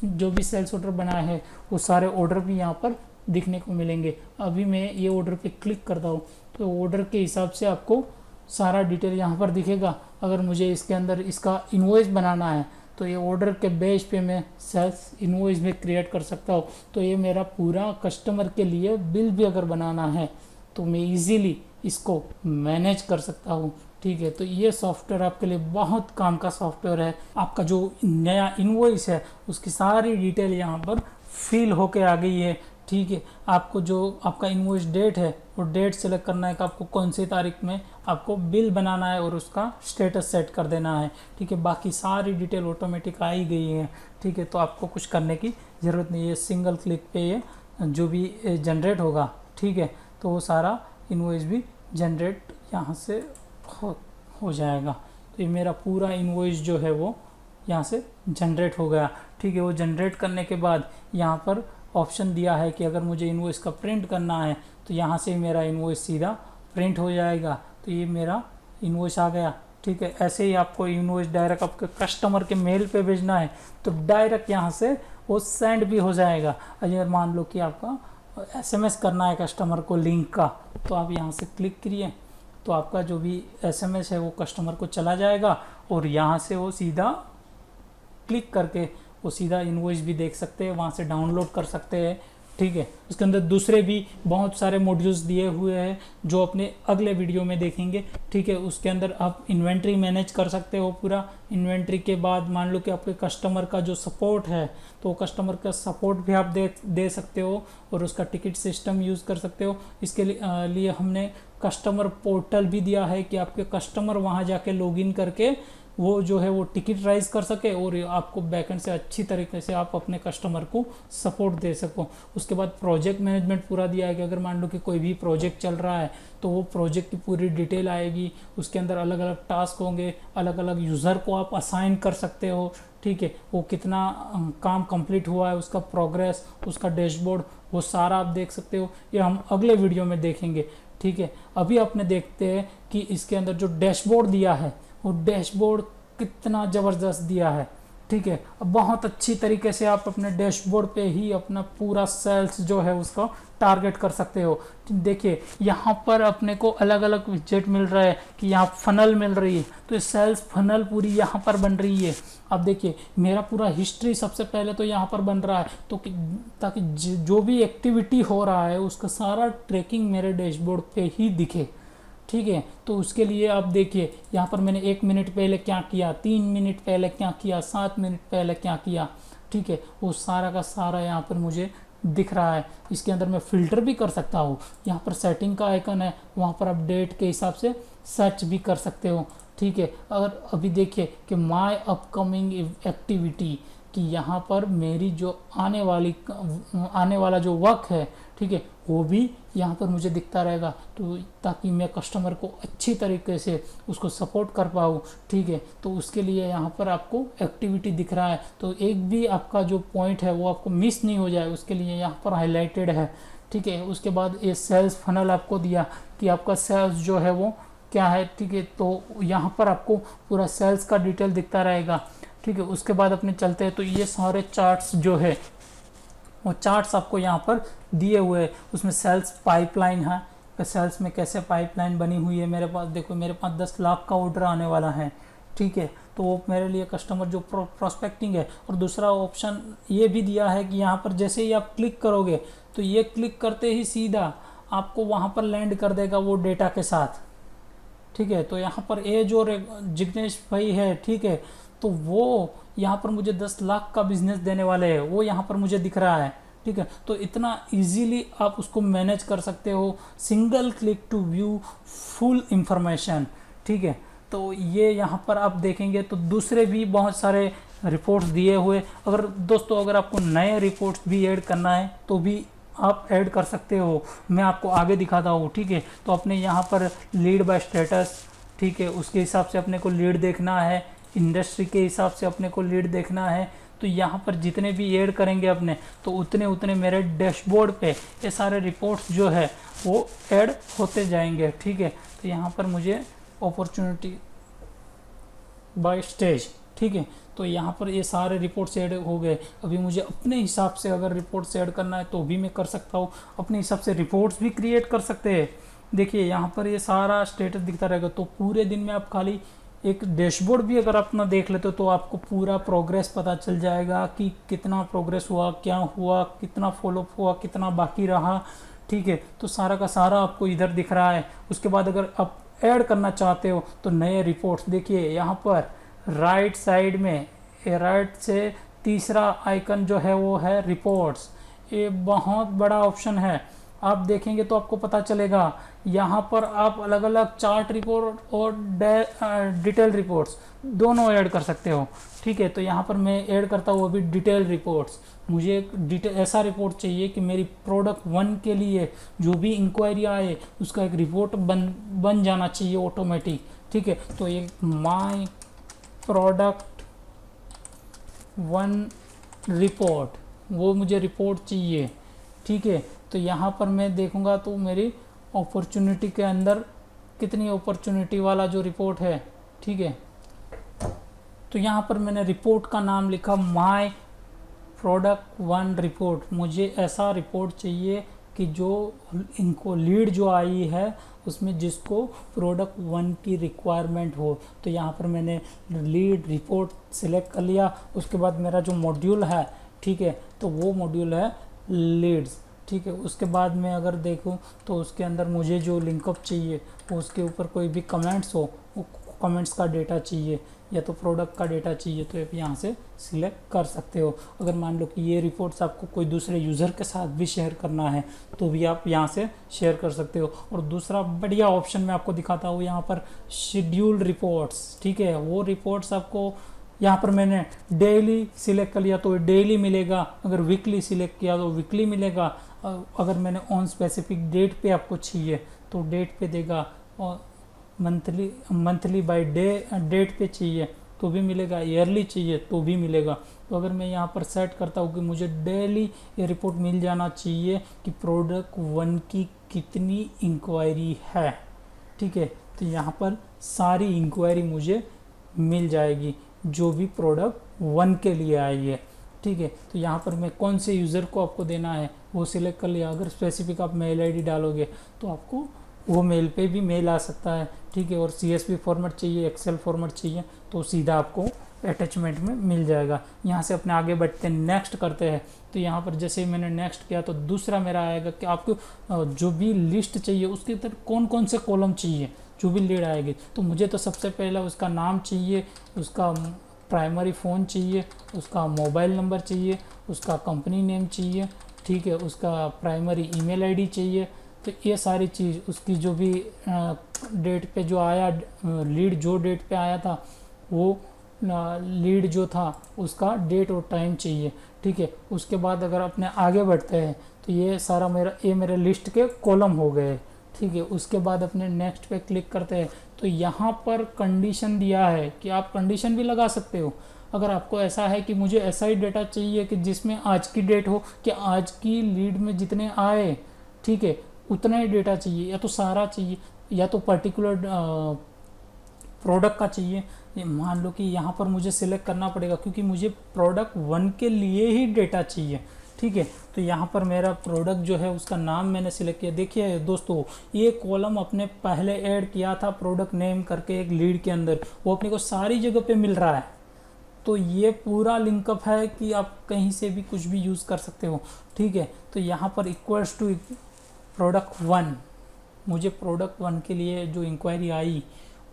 जो भी सेल्स ऑर्डर बनाया है वो सारे ऑर्डर भी यहाँ पर दिखने को मिलेंगे। अभी मैं ये ऑर्डर पे क्लिक करता हूँ तो ऑर्डर के हिसाब से आपको सारा डिटेल यहाँ पर दिखेगा। अगर मुझे इसके अंदर इसका इनवॉइस बनाना है तो ये ऑर्डर के बेस पे मैं सेल्स इनवॉइस में क्रिएट कर सकता हूँ। तो ये मेरा पूरा कस्टमर के लिए बिल भी अगर बनाना है तो मैं इजीली इसको मैनेज कर सकता हूँ। ठीक है, तो ये सॉफ्टवेयर आपके लिए बहुत काम का सॉफ्टवेयर है। आपका जो नया इनवॉइस है उसकी सारी डिटेल यहाँ पर फिल होके आ गई है। ठीक है, आपको जो आपका इनवॉइस डेट है वो डेट सेलेक्ट करना है कि आपको कौन सी तारीख में आपको बिल बनाना है और उसका स्टेटस सेट कर देना है। ठीक है, बाकी सारी डिटेल ऑटोमेटिक आ ही गई है। ठीक है, तो आपको कुछ करने की ज़रूरत नहीं है, सिंगल क्लिक पे ये जो भी जनरेट होगा, ठीक है, तो वो सारा इनवॉइस भी जनरेट यहाँ से हो जाएगा। तो ये मेरा पूरा इनवॉइस जो है वो यहाँ से जनरेट हो गया। ठीक है, वो जनरेट करने के बाद यहाँ पर ऑप्शन दिया है कि अगर मुझे इनवॉइस का प्रिंट करना है तो यहाँ से मेरा इनवॉइस सीधा प्रिंट हो जाएगा। तो ये मेरा इनवॉइस आ गया। ठीक है, ऐसे ही आपको इनवॉइस डायरेक्ट आपके कस्टमर के मेल पे भेजना है तो डायरेक्ट यहाँ से वो सेंड भी हो जाएगा। अगर मान लो कि आपका एसएमएस करना है कस्टमर को लिंक का तो आप यहाँ से क्लिक करिए तो आपका जो भी एसएमएस है वो कस्टमर को चला जाएगा और यहाँ से वो सीधा क्लिक करके वो सीधा इनवॉइस भी देख सकते हैं, वहाँ से डाउनलोड कर सकते हैं। ठीक है, उसके अंदर दूसरे भी बहुत सारे मॉड्यूल्स दिए हुए हैं जो अपने अगले वीडियो में देखेंगे। ठीक है, उसके अंदर आप इन्वेंट्री मैनेज कर सकते हो पूरा। इन्वेंट्री के बाद मान लो कि आपके कस्टमर का जो सपोर्ट है तो कस्टमर का सपोर्ट भी आप दे सकते हो और उसका टिकट सिस्टम यूज़ कर सकते हो। इसके लिए हमने कस्टमर पोर्टल भी दिया है कि आपके कस्टमर वहाँ जाके लॉगिन करके वो जो है वो टिकट राइज कर सके और आपको बैकएंड से अच्छी तरीके से आप अपने कस्टमर को सपोर्ट दे सको। उसके बाद प्रोजेक्ट मैनेजमेंट पूरा दिया है कि अगर मान लो कि कोई भी प्रोजेक्ट चल रहा है तो वो प्रोजेक्ट की पूरी डिटेल आएगी। उसके अंदर अलग अलग टास्क होंगे, अलग अलग यूज़र को आप असाइन कर सकते हो। ठीक है, वो कितना काम कंप्लीट हुआ है, उसका प्रोग्रेस, उसका डैशबोर्ड, वो सारा आप देख सकते हो। ये हम अगले वीडियो में देखेंगे। ठीक है, अभी आपने देखते हैं कि इसके अंदर जो डैशबोर्ड दिया है वो डैशबोर्ड कितना ज़बरदस्त दिया है। ठीक है, अब बहुत अच्छी तरीके से आप अपने डैशबोर्ड पे ही अपना पूरा सेल्स जो है उसका टारगेट कर सकते हो। देखिए यहाँ पर अपने को अलग अलग विजेट मिल रहा है कि यहाँ फनल मिल रही है, तो ये सेल्स फनल पूरी यहाँ पर बन रही है। अब देखिए मेरा पूरा हिस्ट्री सबसे पहले तो यहाँ पर बन रहा है, तो ताकि जो भी एक्टिविटी हो रहा है उसका सारा ट्रैकिंग मेरे डैशबोर्ड पे ही दिखे। ठीक है, तो उसके लिए आप देखिए यहाँ पर मैंने 1 मिनट पहले क्या किया, 3 मिनट पहले क्या किया, 7 मिनट पहले क्या किया। ठीक है, वो सारा का सारा यहाँ पर मुझे दिख रहा है। इसके अंदर मैं फ़िल्टर भी कर सकता हूँ, यहाँ पर सेटिंग का आइकन है, वहाँ पर आप डेट के हिसाब से सर्च भी कर सकते हो। ठीक है, अगर अभी देखिए कि माय अपकमिंग एक्टिविटी, कि यहाँ पर मेरी जो आने वाला जो वर्क है, ठीक है, वो भी यहाँ पर मुझे दिखता रहेगा, तो ताकि मैं कस्टमर को अच्छी तरीके से उसको सपोर्ट कर पाऊँ। ठीक है, तो उसके लिए यहाँ पर आपको एक्टिविटी दिख रहा है, तो एक भी आपका जो पॉइंट है वो आपको मिस नहीं हो जाए, उसके लिए यहाँ पर हाईलाइटेड है। ठीक है, उसके बाद ये सेल्स फनल आपको दिया कि आपका सेल्स जो है वो क्या है। ठीक है, तो यहाँ पर आपको पूरा सेल्स का डिटेल दिखता रहेगा। ठीक है, उसके बाद अपने चलते हैं, तो ये सारे चार्ट्स जो है वो चार्ट्स आपको यहाँ पर दिए हुए हैं। उसमें सेल्स पाइपलाइन है, सेल्स में कैसे पाइपलाइन बनी हुई है। मेरे पास देखो, मेरे पास 10 लाख का ऑर्डर आने वाला है। ठीक है, तो वो मेरे लिए कस्टमर जो प्रोस्पेक्टिंग है। और दूसरा ऑप्शन ये भी दिया है कि यहाँ पर जैसे ही आप क्लिक करोगे तो ये क्लिक करते ही सीधा आपको वहाँ पर लैंड कर देगा वो डेटा के साथ। ठीक है, तो यहाँ पर ये जो जिग्नेश भाई है, ठीक है, तो वो यहाँ पर मुझे 10 लाख का बिजनेस देने वाले हैं, वो यहाँ पर मुझे दिख रहा है। ठीक है, तो इतना इजीली आप उसको मैनेज कर सकते हो, single click to view full information. ठीक है, तो ये यहाँ पर आप देखेंगे तो दूसरे भी बहुत सारे रिपोर्ट्स दिए हुए। अगर दोस्तों अगर आपको नए रिपोर्ट्स भी ऐड करना है तो भी आप ऐड कर सकते हो, मैं आपको आगे दिखाता हूँ। ठीक है, तो अपने यहाँ पर लीड बाय स्टेटस, ठीक है, उसके हिसाब से अपने को लीड देखना है, इंडस्ट्री के हिसाब से अपने को लीड देखना है। तो यहाँ पर जितने भी ऐड करेंगे अपने, तो उतने उतने मेरे डैशबोर्ड पे ये सारे रिपोर्ट्स जो है वो ऐड होते जाएंगे। ठीक है, तो यहाँ पर मुझे अपॉर्चुनिटी बाय स्टेज, ठीक है, तो यहाँ पर ये सारे रिपोर्ट्स ऐड हो गए। अभी मुझे अपने हिसाब से अगर रिपोर्ट्स ऐड करना है तो भी मैं कर सकता हूँ, अपने हिसाब से रिपोर्ट्स भी क्रिएट कर सकते हैं। देखिए यहाँ पर ये सारा स्टेटस दिखता रहेगा, तो पूरे दिन में आप खाली एक डैशबोर्ड भी अगर अपना देख लेते हो तो आपको पूरा प्रोग्रेस पता चल जाएगा कि कितना प्रोग्रेस हुआ, क्या हुआ, कितना फॉलोअप हुआ, कितना बाकी रहा। ठीक है, तो सारा का सारा आपको इधर दिख रहा है। उसके बाद अगर आप ऐड करना चाहते हो तो नए रिपोर्ट्स, देखिए यहाँ पर राइट साइड में राइट से तीसरा आइकन जो है वो है रिपोर्ट्स। ये बहुत बड़ा ऑप्शन है, आप देखेंगे तो आपको पता चलेगा। यहाँ पर आप अलग अलग चार्ट रिपोर्ट और डिटेल रिपोर्ट्स दोनों ऐड कर सकते हो। ठीक है, तो यहाँ पर मैं ऐड करता हूँ अभी डिटेल रिपोर्ट्स। मुझे एक डिटेल ऐसा रिपोर्ट चाहिए कि मेरी प्रोडक्ट 1 के लिए जो भी इंक्वायरी आए उसका एक रिपोर्ट बन जाना चाहिए ऑटोमेटिक। ठीक है, तो ये माय प्रोडक्ट 1 रिपोर्ट, वो मुझे रिपोर्ट चाहिए। ठीक है, तो यहाँ पर मैं देखूँगा तो मेरी अपॉर्चुनिटी के अंदर कितनी अपॉर्चुनिटी वाला जो रिपोर्ट है। ठीक है, तो यहाँ पर मैंने रिपोर्ट का नाम लिखा माय प्रोडक्ट 1 रिपोर्ट। मुझे ऐसा रिपोर्ट चाहिए कि जो इनको लीड जो आई है उसमें जिसको प्रोडक्ट 1 की रिक्वायरमेंट हो। तो यहाँ पर मैंने लीड रिपोर्ट सिलेक्ट कर लिया। उसके बाद मेरा जो मॉड्यूल है, ठीक है, तो वो मॉड्यूल है लीड्स। ठीक है, उसके बाद मैं अगर देखूं तो उसके अंदर मुझे जो लिंकअप चाहिए वो उसके ऊपर कोई भी कमेंट्स हो, वो कमेंट्स का डेटा चाहिए या तो प्रोडक्ट का डेटा चाहिए, तो आप यहाँ से सिलेक्ट कर सकते हो। अगर मान लो कि ये रिपोर्ट्स आपको कोई दूसरे यूज़र के साथ भी शेयर करना है तो भी आप यहाँ से शेयर कर सकते हो। और दूसरा बढ़िया ऑप्शन मैं आपको दिखाता हूँ, यहाँ पर शेड्यूल्ड रिपोर्ट्स। ठीक है, वो रिपोर्ट्स आपको यहाँ पर मैंने डेली सिलेक्ट कर लिया तो डेली मिलेगा, अगर वीकली सिलेक्ट किया तो वीकली मिलेगा, अगर मैंने ऑन स्पेसिफिक डेट पे आपको चाहिए तो डेट पे देगा, और मंथली बाय डेट पे चाहिए तो भी मिलेगा, ईयरली चाहिए तो भी मिलेगा। तो अगर मैं यहाँ पर सेट करता हूँ कि मुझे डेली ये रिपोर्ट मिल जाना चाहिए कि प्रोडक्ट 1 की कितनी इंक्वायरी है। ठीक है, तो यहाँ पर सारी इंक्वायरी मुझे मिल जाएगी जो भी प्रोडक्ट 1 के लिए आई है। ठीक है, तो यहाँ पर मैं कौन से यूज़र को आपको देना है वो सिलेक्ट कर लिया। अगर स्पेसिफिक आप मेल आईडी डालोगे तो आपको वो मेल पे भी मेल आ सकता है। ठीक है, और CSV फॉर्मेट चाहिए, एक्सेल फॉर्मेट चाहिए तो सीधा आपको अटैचमेंट में मिल जाएगा। यहाँ से अपने आगे बढ़ते हैं, नेक्स्ट करते हैं। तो यहाँ पर जैसे ही मैंने नेक्स्ट किया तो दूसरा मेरा आएगा कि आपको जो भी लिस्ट चाहिए उसके अंदर कौन कौन से कॉलम चाहिए, जो भी लीड आएगी। तो मुझे तो सबसे पहला उसका नाम चाहिए, उसका प्राइमरी फ़ोन चाहिए, उसका मोबाइल नंबर चाहिए, उसका कंपनी नेम चाहिए। ठीक है, उसका प्राइमरी ईमेल आईडी चाहिए। तो ये सारी चीज़, उसकी जो भी डेट पे जो आया लीड, जो डेट पे आया था वो लीड जो था उसका डेट और टाइम चाहिए। ठीक है, उसके बाद अगर अपने आगे बढ़ते हैं तो ये सारा मेरे लिस्ट के कॉलम हो गए। ठीक है, उसके बाद अपने नेक्स्ट पे क्लिक करते हैं तो यहाँ पर कंडीशन दिया है कि आप कंडीशन भी लगा सकते हो। अगर आपको ऐसा है कि मुझे ऐसा ही डेटा चाहिए कि जिसमें आज की डेट हो, कि आज की लीड में जितने आए, ठीक है, उतना ही डेटा चाहिए, या तो सारा चाहिए या तो पर्टिकुलर प्रोडक्ट का चाहिए। मान लो कि यहाँ पर मुझे सिलेक्ट करना पड़ेगा क्योंकि मुझे प्रोडक्ट 1 के लिए ही डेटा चाहिए। ठीक है, तो यहाँ पर मेरा प्रोडक्ट जो है उसका नाम मैंने सिलेक्ट किया। देखिए दोस्तों, ये कॉलम अपने पहले ऐड किया था प्रोडक्ट नेम करके एक लीड के अंदर, वो अपने को सारी जगह पे मिल रहा है। तो ये पूरा लिंकअप है कि आप कहीं से भी कुछ भी यूज़ कर सकते हो। ठीक है, तो यहाँ पर इक्वल्स टू प्रोडक्ट 1, मुझे प्रोडक्ट 1 के लिए जो इंक्वायरी आई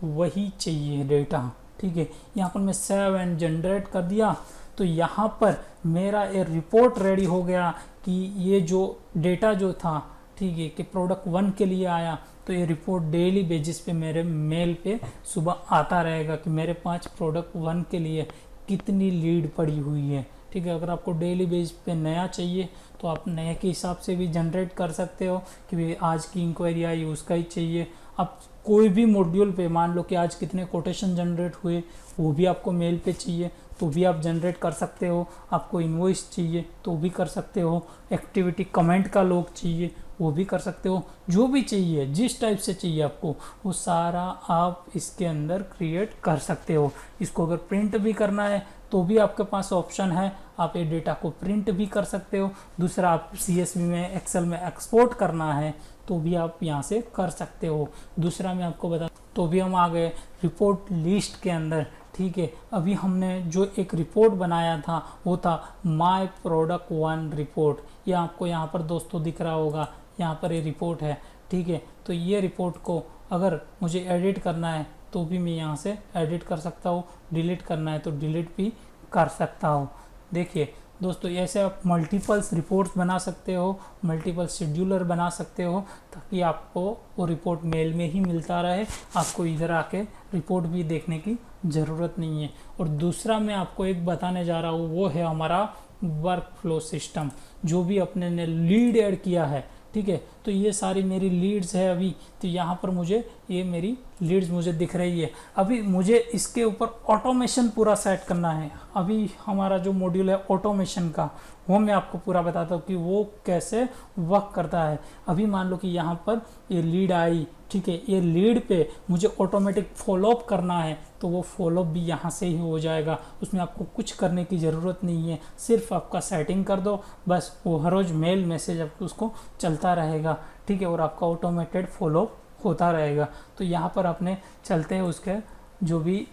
वही चाहिए डेटा। ठीक है, यहाँ पर मैं सेव एंड जनरेट कर दिया तो यहाँ पर मेरा एक रिपोर्ट रेडी हो गया कि ये जो डेटा जो था, ठीक है, कि प्रोडक्ट 1 के लिए आया। तो ये रिपोर्ट डेली बेसिस पे मेरे मेल पे सुबह आता रहेगा कि मेरे पास प्रोडक्ट 1 के लिए कितनी लीड पड़ी हुई है। ठीक है, अगर आपको डेली बेस पे नया चाहिए तो आप नए के हिसाब से भी जनरेट कर सकते हो कि भाई आज की इंक्वायरी आई उसका ही चाहिए। आप कोई भी मॉड्यूल पे मान लो कि आज कितने कोटेशन जनरेट हुए वो भी आपको मेल पे चाहिए तो भी आप जनरेट कर सकते हो। आपको इनवॉइस चाहिए तो भी कर सकते हो। एक्टिविटी कमेंट का लॉग चाहिए वो भी कर सकते हो। जो भी चाहिए, जिस टाइप से चाहिए आपको, वो सारा आप इसके अंदर क्रिएट कर सकते हो। इसको अगर प्रिंट भी करना है तो भी आपके पास ऑप्शन है, आप ये डेटा को प्रिंट भी कर सकते हो। दूसरा, आप CSV में, एक्सेल में एक्सपोर्ट करना है तो भी आप यहाँ से कर सकते हो। दूसरा मैं आपको बता, तो भी हम आ गए रिपोर्ट लिस्ट के अंदर। ठीक है, अभी हमने जो एक रिपोर्ट बनाया था वो था माय प्रोडक्ट 1 रिपोर्ट। ये आपको यहाँ पर दोस्तों दिख रहा होगा, यहाँ पर ये रिपोर्ट है। ठीक है, तो ये रिपोर्ट को अगर मुझे एडिट करना है तो भी मैं यहाँ से एडिट कर सकता हूँ, डिलीट करना है तो डिलीट भी कर सकता हूँ। देखिए दोस्तों, ऐसे आप मल्टीपल्स रिपोर्ट्स बना सकते हो, मल्टीपल शेड्यूलर बना सकते हो ताकि आपको वो रिपोर्ट मेल में ही मिलता रहे, आपको इधर आके रिपोर्ट भी देखने की ज़रूरत नहीं है। और दूसरा मैं आपको एक बताने जा रहा हूँ, वो है हमारा वर्क फ्लो सिस्टम। जो भी अपने ने लीड ऐड किया है, ठीक है, तो ये सारी मेरी लीड्स है अभी। तो यहाँ पर मुझे ये मेरी लीड्स मुझे दिख रही है। अभी मुझे इसके ऊपर ऑटोमेशन पूरा सेट करना है। अभी हमारा जो मॉड्यूल है ऑटोमेशन का, वो मैं आपको पूरा बताता हूँ कि वो कैसे वर्क करता है। अभी मान लो कि यहाँ पर ये लीड आई, ठीक है, ये लीड पे मुझे ऑटोमेटिक फॉलोअप करना है तो वो फॉलोअप भी यहाँ से ही हो जाएगा। उसमें आपको कुछ करने की ज़रूरत नहीं है, सिर्फ आपका सेटिंग कर दो बस, वो हर रोज़ मेल मैसेज आपको उसको चलता रहेगा। ठीक है, और आपका ऑटोमेटेड फॉलोअप होता रहेगा। तो यहाँ पर अपने चलते हैं उसके जो भी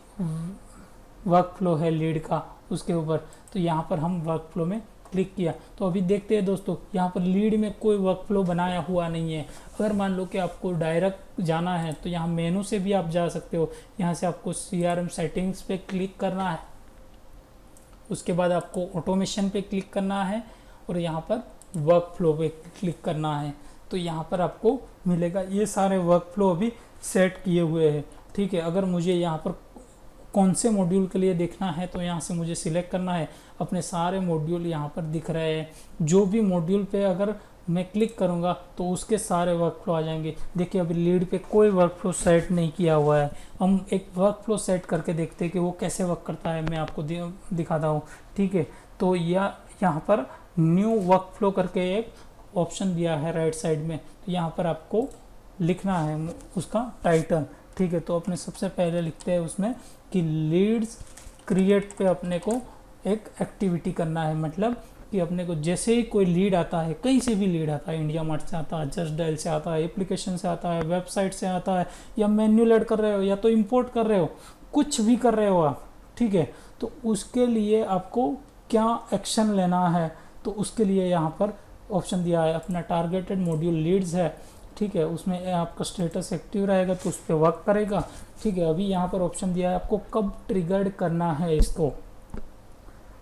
वर्क फ्लो है लीड का उसके ऊपर। तो यहाँ पर हम वर्क फ्लो में क्लिक किया तो अभी देखते हैं दोस्तों, यहाँ पर लीड में कोई वर्क फ्लो बनाया हुआ नहीं है। अगर मान लो कि आपको डायरेक्ट जाना है तो यहाँ मेनू से भी आप जा सकते हो। यहाँ से आपको CRM सेटिंग्स पे क्लिक करना है, उसके बाद आपको ऑटोमेशन पे क्लिक करना है और यहाँ पर वर्क फ्लो पे क्लिक करना है। तो यहाँ पर आपको मिलेगा ये सारे वर्क फ्लो अभी सेट किए हुए हैं। ठीक है, अगर मुझे यहाँ पर कौन से मॉड्यूल के लिए देखना है तो यहाँ से मुझे सिलेक्ट करना है। अपने सारे मॉड्यूल यहाँ पर दिख रहे हैं। जो भी मॉड्यूल पे अगर मैं क्लिक करूँगा तो उसके सारे वर्क फ्लो आ जाएंगे। देखिए अभी लीड पे कोई वर्क फ्लो सेट नहीं किया हुआ है। हम एक वर्क फ्लो सेट करके देखते हैं कि वो कैसे वर्क करता है, मैं आपको दिखाता हूँ। ठीक है, तो यहाँ पर न्यू वर्क फ्लो करके एक ऑप्शन दिया है राइट साइड में, तो यहाँ पर आपको लिखना है उसका टाइटल, ठीक है। तो अपने सबसे पहले लिखते हैं उसमें कि लीड्स क्रिएट पे अपने को एक एक्टिविटी करना है, मतलब कि अपने को जैसे ही कोई लीड आता है, कहीं से भी लीड आता है, इंडिया मार्ट से आता है, जस्ट डायल से आता है, एप्लीकेशन से आता है, वेबसाइट से आता है, या मैन्युअल ऐड कर रहे हो या तो इंपोर्ट कर रहे हो, कुछ भी कर रहे हो आप, ठीक है। तो उसके लिए आपको क्या एक्शन लेना है, तो उसके लिए यहाँ पर ऑप्शन दिया है अपना टारगेटेड मॉड्यूल लीड्स है, ठीक है। उसमें आपका स्टेटस एक्टिव रहेगा तो उस पर वर्क करेगा, ठीक है। अभी यहाँ पर ऑप्शन दिया है आपको कब ट्रिगर्ड करना है इसको,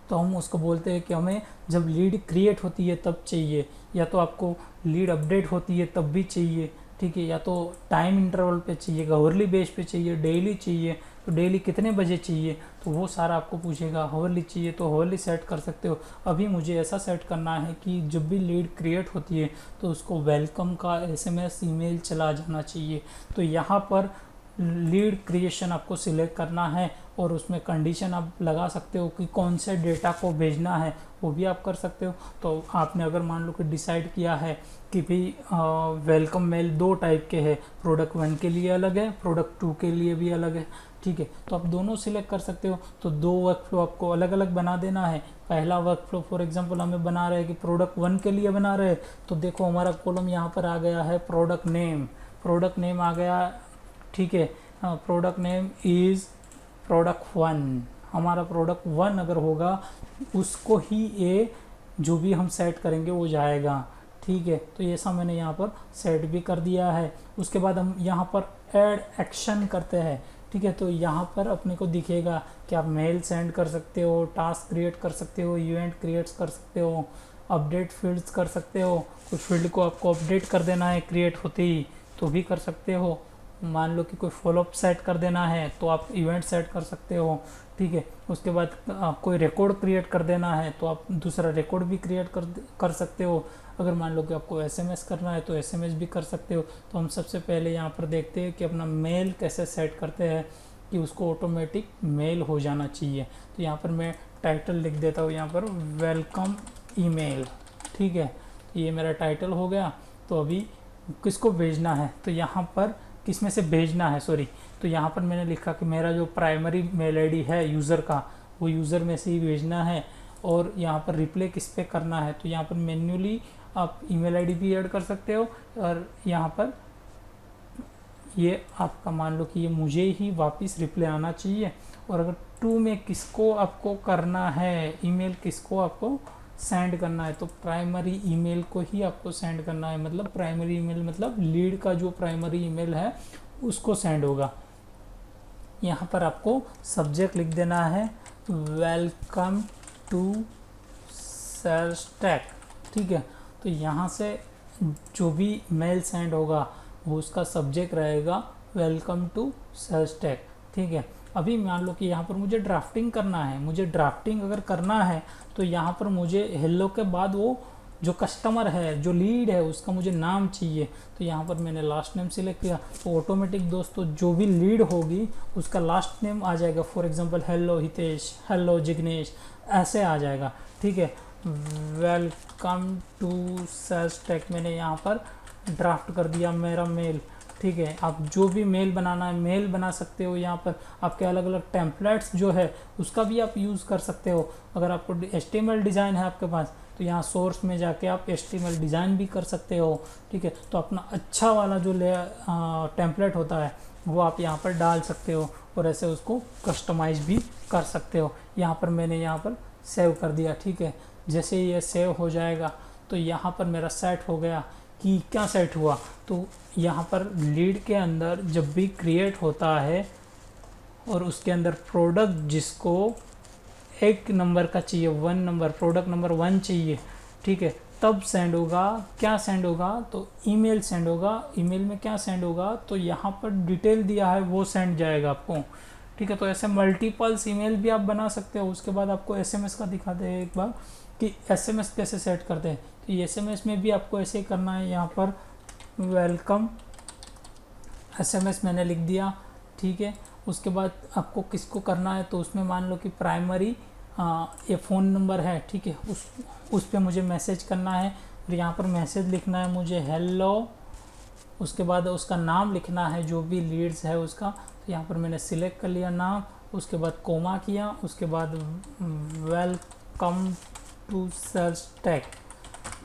तो हम उसको बोलते हैं कि हमें जब लीड क्रिएट होती है तब चाहिए, या तो आपको लीड अपडेट होती है तब भी चाहिए, ठीक है, या तो टाइम इंटरवल पे चाहिए, हावरली बेस पे चाहिए, डेली चाहिए तो डेली कितने बजे चाहिए, तो वो सारा आपको पूछेगा। हावरली चाहिए तो हावरली सेट कर सकते हो। अभी मुझे ऐसा सेट करना है कि जब भी लीड क्रिएट होती है तो उसको वेलकम का SMS ईमेल चला जाना चाहिए। तो यहाँ पर लीड क्रिएशन आपको सिलेक्ट करना है और उसमें कंडीशन आप लगा सकते हो कि कौन से डेटा को भेजना है, वो भी आप कर सकते हो। तो आपने अगर मान लो कि डिसाइड किया है कि भाई वेलकम मेल 2 टाइप के हैं, प्रोडक्ट 1 के लिए अलग है, प्रोडक्ट 2 के लिए भी अलग है, ठीक है, तो आप दोनों सिलेक्ट कर सकते हो। तो 2 वर्क फ्लो आपको अलग अलग बना देना है। पहला वर्क फ्लो फॉर एग्जांपल हमें बना रहे हैं कि प्रोडक्ट 1 के लिए बना रहे हैं, तो देखो हमारा कॉलम यहाँ पर आ गया है प्रोडक्ट नेम आ गया, ठीक है। प्रोडक्ट नेम इज़ प्रोडक्ट 1, हमारा प्रोडक्ट 1 अगर होगा उसको ही ये जो भी हम सेट करेंगे वो जाएगा, ठीक है। तो ये सब मैंने यहाँ पर सेट भी कर दिया है। उसके बाद हम यहाँ पर ऐड एक्शन करते हैं, ठीक है। तो यहाँ पर अपने को दिखेगा कि आप मेल सेंड कर सकते हो, टास्क क्रिएट कर सकते हो, इवेंट क्रिएट कर सकते हो, अपडेट फील्ड्स कर सकते हो, कुछ फील्ड को आपको अपडेट कर देना है क्रिएट होते ही तो भी कर सकते हो। मान लो कि कोई फॉलोअप सेट कर देना है तो आप इवेंट सेट कर सकते हो, ठीक है। उसके बाद कोई रिकॉर्ड क्रिएट कर देना है तो आप दूसरा रिकॉर्ड भी क्रिएट कर सकते हो। अगर मान लो कि आपको SMS करना है तो SMS भी कर सकते हो। तो हम सबसे पहले यहाँ पर देखते हैं कि अपना मेल कैसे सेट करते हैं कि उसको ऑटोमेटिक मेल हो जाना चाहिए। तो यहाँ पर मैं टाइटल लिख देता हूँ यहाँ पर वेलकम ईमेल, ठीक है। ये मेरा टाइटल हो गया। तो अभी किसको भेजना है, तो यहाँ पर किस में से भेजना है, सॉरी, तो यहाँ पर मैंने लिखा कि मेरा जो प्राइमरी मेल आईडी है यूज़र का, वो यूज़र में से ही भेजना है। और यहाँ पर रिप्ले किस पे करना है, तो यहाँ पर मैन्युअली आप ईमेल आईडी भी ऐड कर सकते हो। और यहाँ पर ये आपका मान लो कि ये मुझे ही वापस रिप्ले आना चाहिए। और अगर 2 में किसको आपको करना है, ईमेल किसको आपको सेंड करना है, तो प्राइमरी ईमेल को ही आपको सेंड करना है। मतलब प्राइमरी ईमेल मतलब लीड का जो प्राइमरी ईमेल है उसको सेंड होगा। यहाँ पर आपको सब्जेक्ट लिख देना है वेलकम टू सेल्स टैग, ठीक है। तो यहाँ से जो भी मेल सेंड होगा वो उसका सब्जेक्ट रहेगा वेलकम टू सेल्स टैग, ठीक है। अभी मान लो कि यहाँ पर मुझे ड्राफ्टिंग करना है, मुझे ड्राफ्टिंग अगर करना है तो यहाँ पर मुझे हेलो के बाद वो जो कस्टमर है, जो लीड है, उसका मुझे नाम चाहिए। तो यहाँ पर मैंने लास्ट नेम सिलेक्ट किया तो ऑटोमेटिक दोस्तों जो भी लीड होगी उसका लास्ट नेम आ जाएगा। For example hello Hitesh, hello Jignesh, ऐसे आ जाएगा, ठीक है। वेलकम टू सेल्स टैग मैंने यहाँ पर ड्राफ्ट कर दिया मेरा मेल, ठीक है। आप जो भी मेल बनाना है मेल बना सकते हो। यहाँ पर आपके अलग अलग टेम्पलेट्स जो है उसका भी आप यूज़ कर सकते हो। अगर आपको HTML डिज़ाइन है आपके पास तो यहाँ सोर्स में जाके आप HTML डिज़ाइन भी कर सकते हो, ठीक है। तो अपना अच्छा वाला जो टेम्पलेट होता है वो आप यहाँ पर डाल सकते हो और ऐसे उसको कस्टमाइज भी कर सकते हो। यहाँ पर मैंने यहाँ पर सेव कर दिया, ठीक है। जैसे ये सेव हो जाएगा तो यहाँ पर मेरा सेट हो गया। कि क्या सेट हुआ, तो यहाँ पर लीड के अंदर जब भी क्रिएट होता है और उसके अंदर प्रोडक्ट जिसको 1 नंबर का चाहिए, 1 नंबर, प्रोडक्ट नंबर 1 चाहिए, ठीक है, तब सेंड होगा। क्या सेंड होगा, तो ईमेल सेंड होगा। ईमेल में क्या सेंड होगा, तो यहाँ पर डिटेल दिया है वो सेंड जाएगा आपको, ठीक है। तो ऐसे मल्टीपल्स ईमेल भी आप बना सकते हो। उसके बाद आपको SMS का दिखाते हैं एक बार कि SMS कैसे सेट करते हैं। तो SMS में भी आपको ऐसे ही करना है। यहाँ पर वेलकम SMS मैंने लिख दिया, ठीक है। उसके बाद आपको किसको करना है, तो उसमें मान लो कि प्राइमरी ये फ़ोन नंबर है, ठीक है, उस पर मुझे मैसेज करना है और यहाँ पर मैसेज लिखना है मुझे हेलो, उसके बाद उसका नाम लिखना है जो भी लीड्स है उसका। तो यहाँ पर मैंने सिलेक्ट कर लिया नाम, उसके बाद कोमा किया, उसके बाद वेलकम टू सेल्स टैग,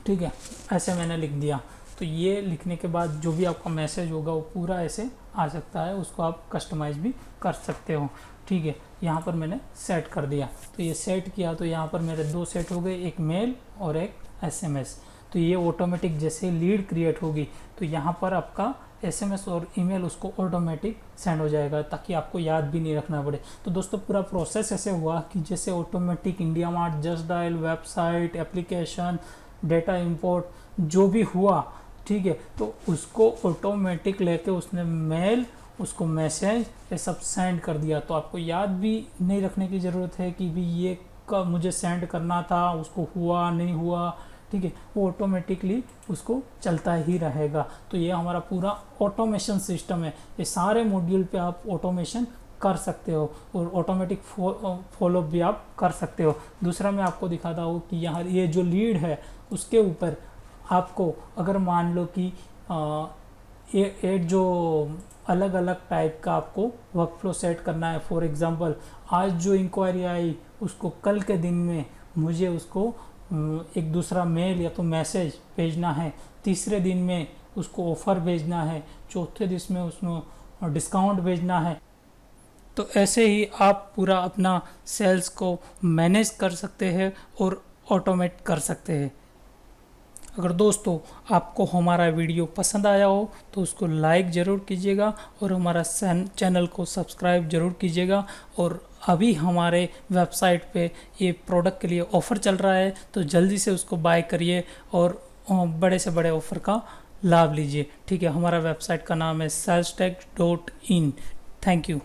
ठीक है, ऐसे मैंने लिख दिया। तो ये लिखने के बाद जो भी आपका मैसेज होगा वो पूरा ऐसे आ सकता है, उसको आप कस्टमाइज़ भी कर सकते हो, ठीक है। यहाँ पर मैंने सेट कर दिया, तो ये सेट किया तो यहाँ पर मेरे 2 सेट हो गए, एक मेल और एक SMS। तो ये ऑटोमेटिक जैसे लीड क्रिएट होगी तो यहाँ पर आपका SMS और ईमेल उसको ऑटोमेटिक सेंड हो जाएगा, ताकि आपको याद भी नहीं रखना पड़े। तो दोस्तों पूरा प्रोसेस ऐसे हुआ कि जैसे automatic India mart, just dial, website, application, data import जो भी हुआ, ठीक है, तो उसको ऑटोमेटिक लेके उसने मेल, उसको मैसेज, ये सब सेंड कर दिया। तो आपको याद भी नहीं रखने की ज़रूरत है कि भी ये कब मुझे सेंड करना था, उसको हुआ नहीं हुआ, ठीक है, वो ऑटोमेटिकली उसको चलता ही रहेगा। तो ये हमारा पूरा ऑटोमेशन सिस्टम है। ये सारे मॉड्यूल पे आप ऑटोमेशन कर सकते हो और ऑटोमेटिक फॉलोअप भी आप कर सकते हो। दूसरा मैं आपको दिखाता हूँ कि यहाँ ये जो लीड है उसके ऊपर आपको अगर मान लो कि ये जो अलग अलग टाइप का आपको वर्क फ्लो सेट करना है। फॉर एग्जांपल आज जो इंक्वायरी आई उसको कल के दिन में मुझे उसको एक दूसरा मेल या तो मैसेज भेजना है, तीसरे दिन में उसको ऑफ़र भेजना है, चौथे दिन में उसमें डिस्काउंट भेजना है। तो ऐसे ही आप पूरा अपना सेल्स को मैनेज कर सकते हैं और ऑटोमेट कर सकते हैं। अगर दोस्तों आपको हमारा वीडियो पसंद आया हो तो उसको लाइक ज़रूर कीजिएगा और हमारा चैनल को सब्सक्राइब ज़रूर कीजिएगा। और अभी हमारे वेबसाइट पे ये प्रोडक्ट के लिए ऑफ़र चल रहा है, तो जल्दी से उसको बाय करिए और बड़े से बड़े ऑफ़र का लाभ लीजिए, ठीक है। हमारा वेबसाइट का नाम है salstech.in। Thank you.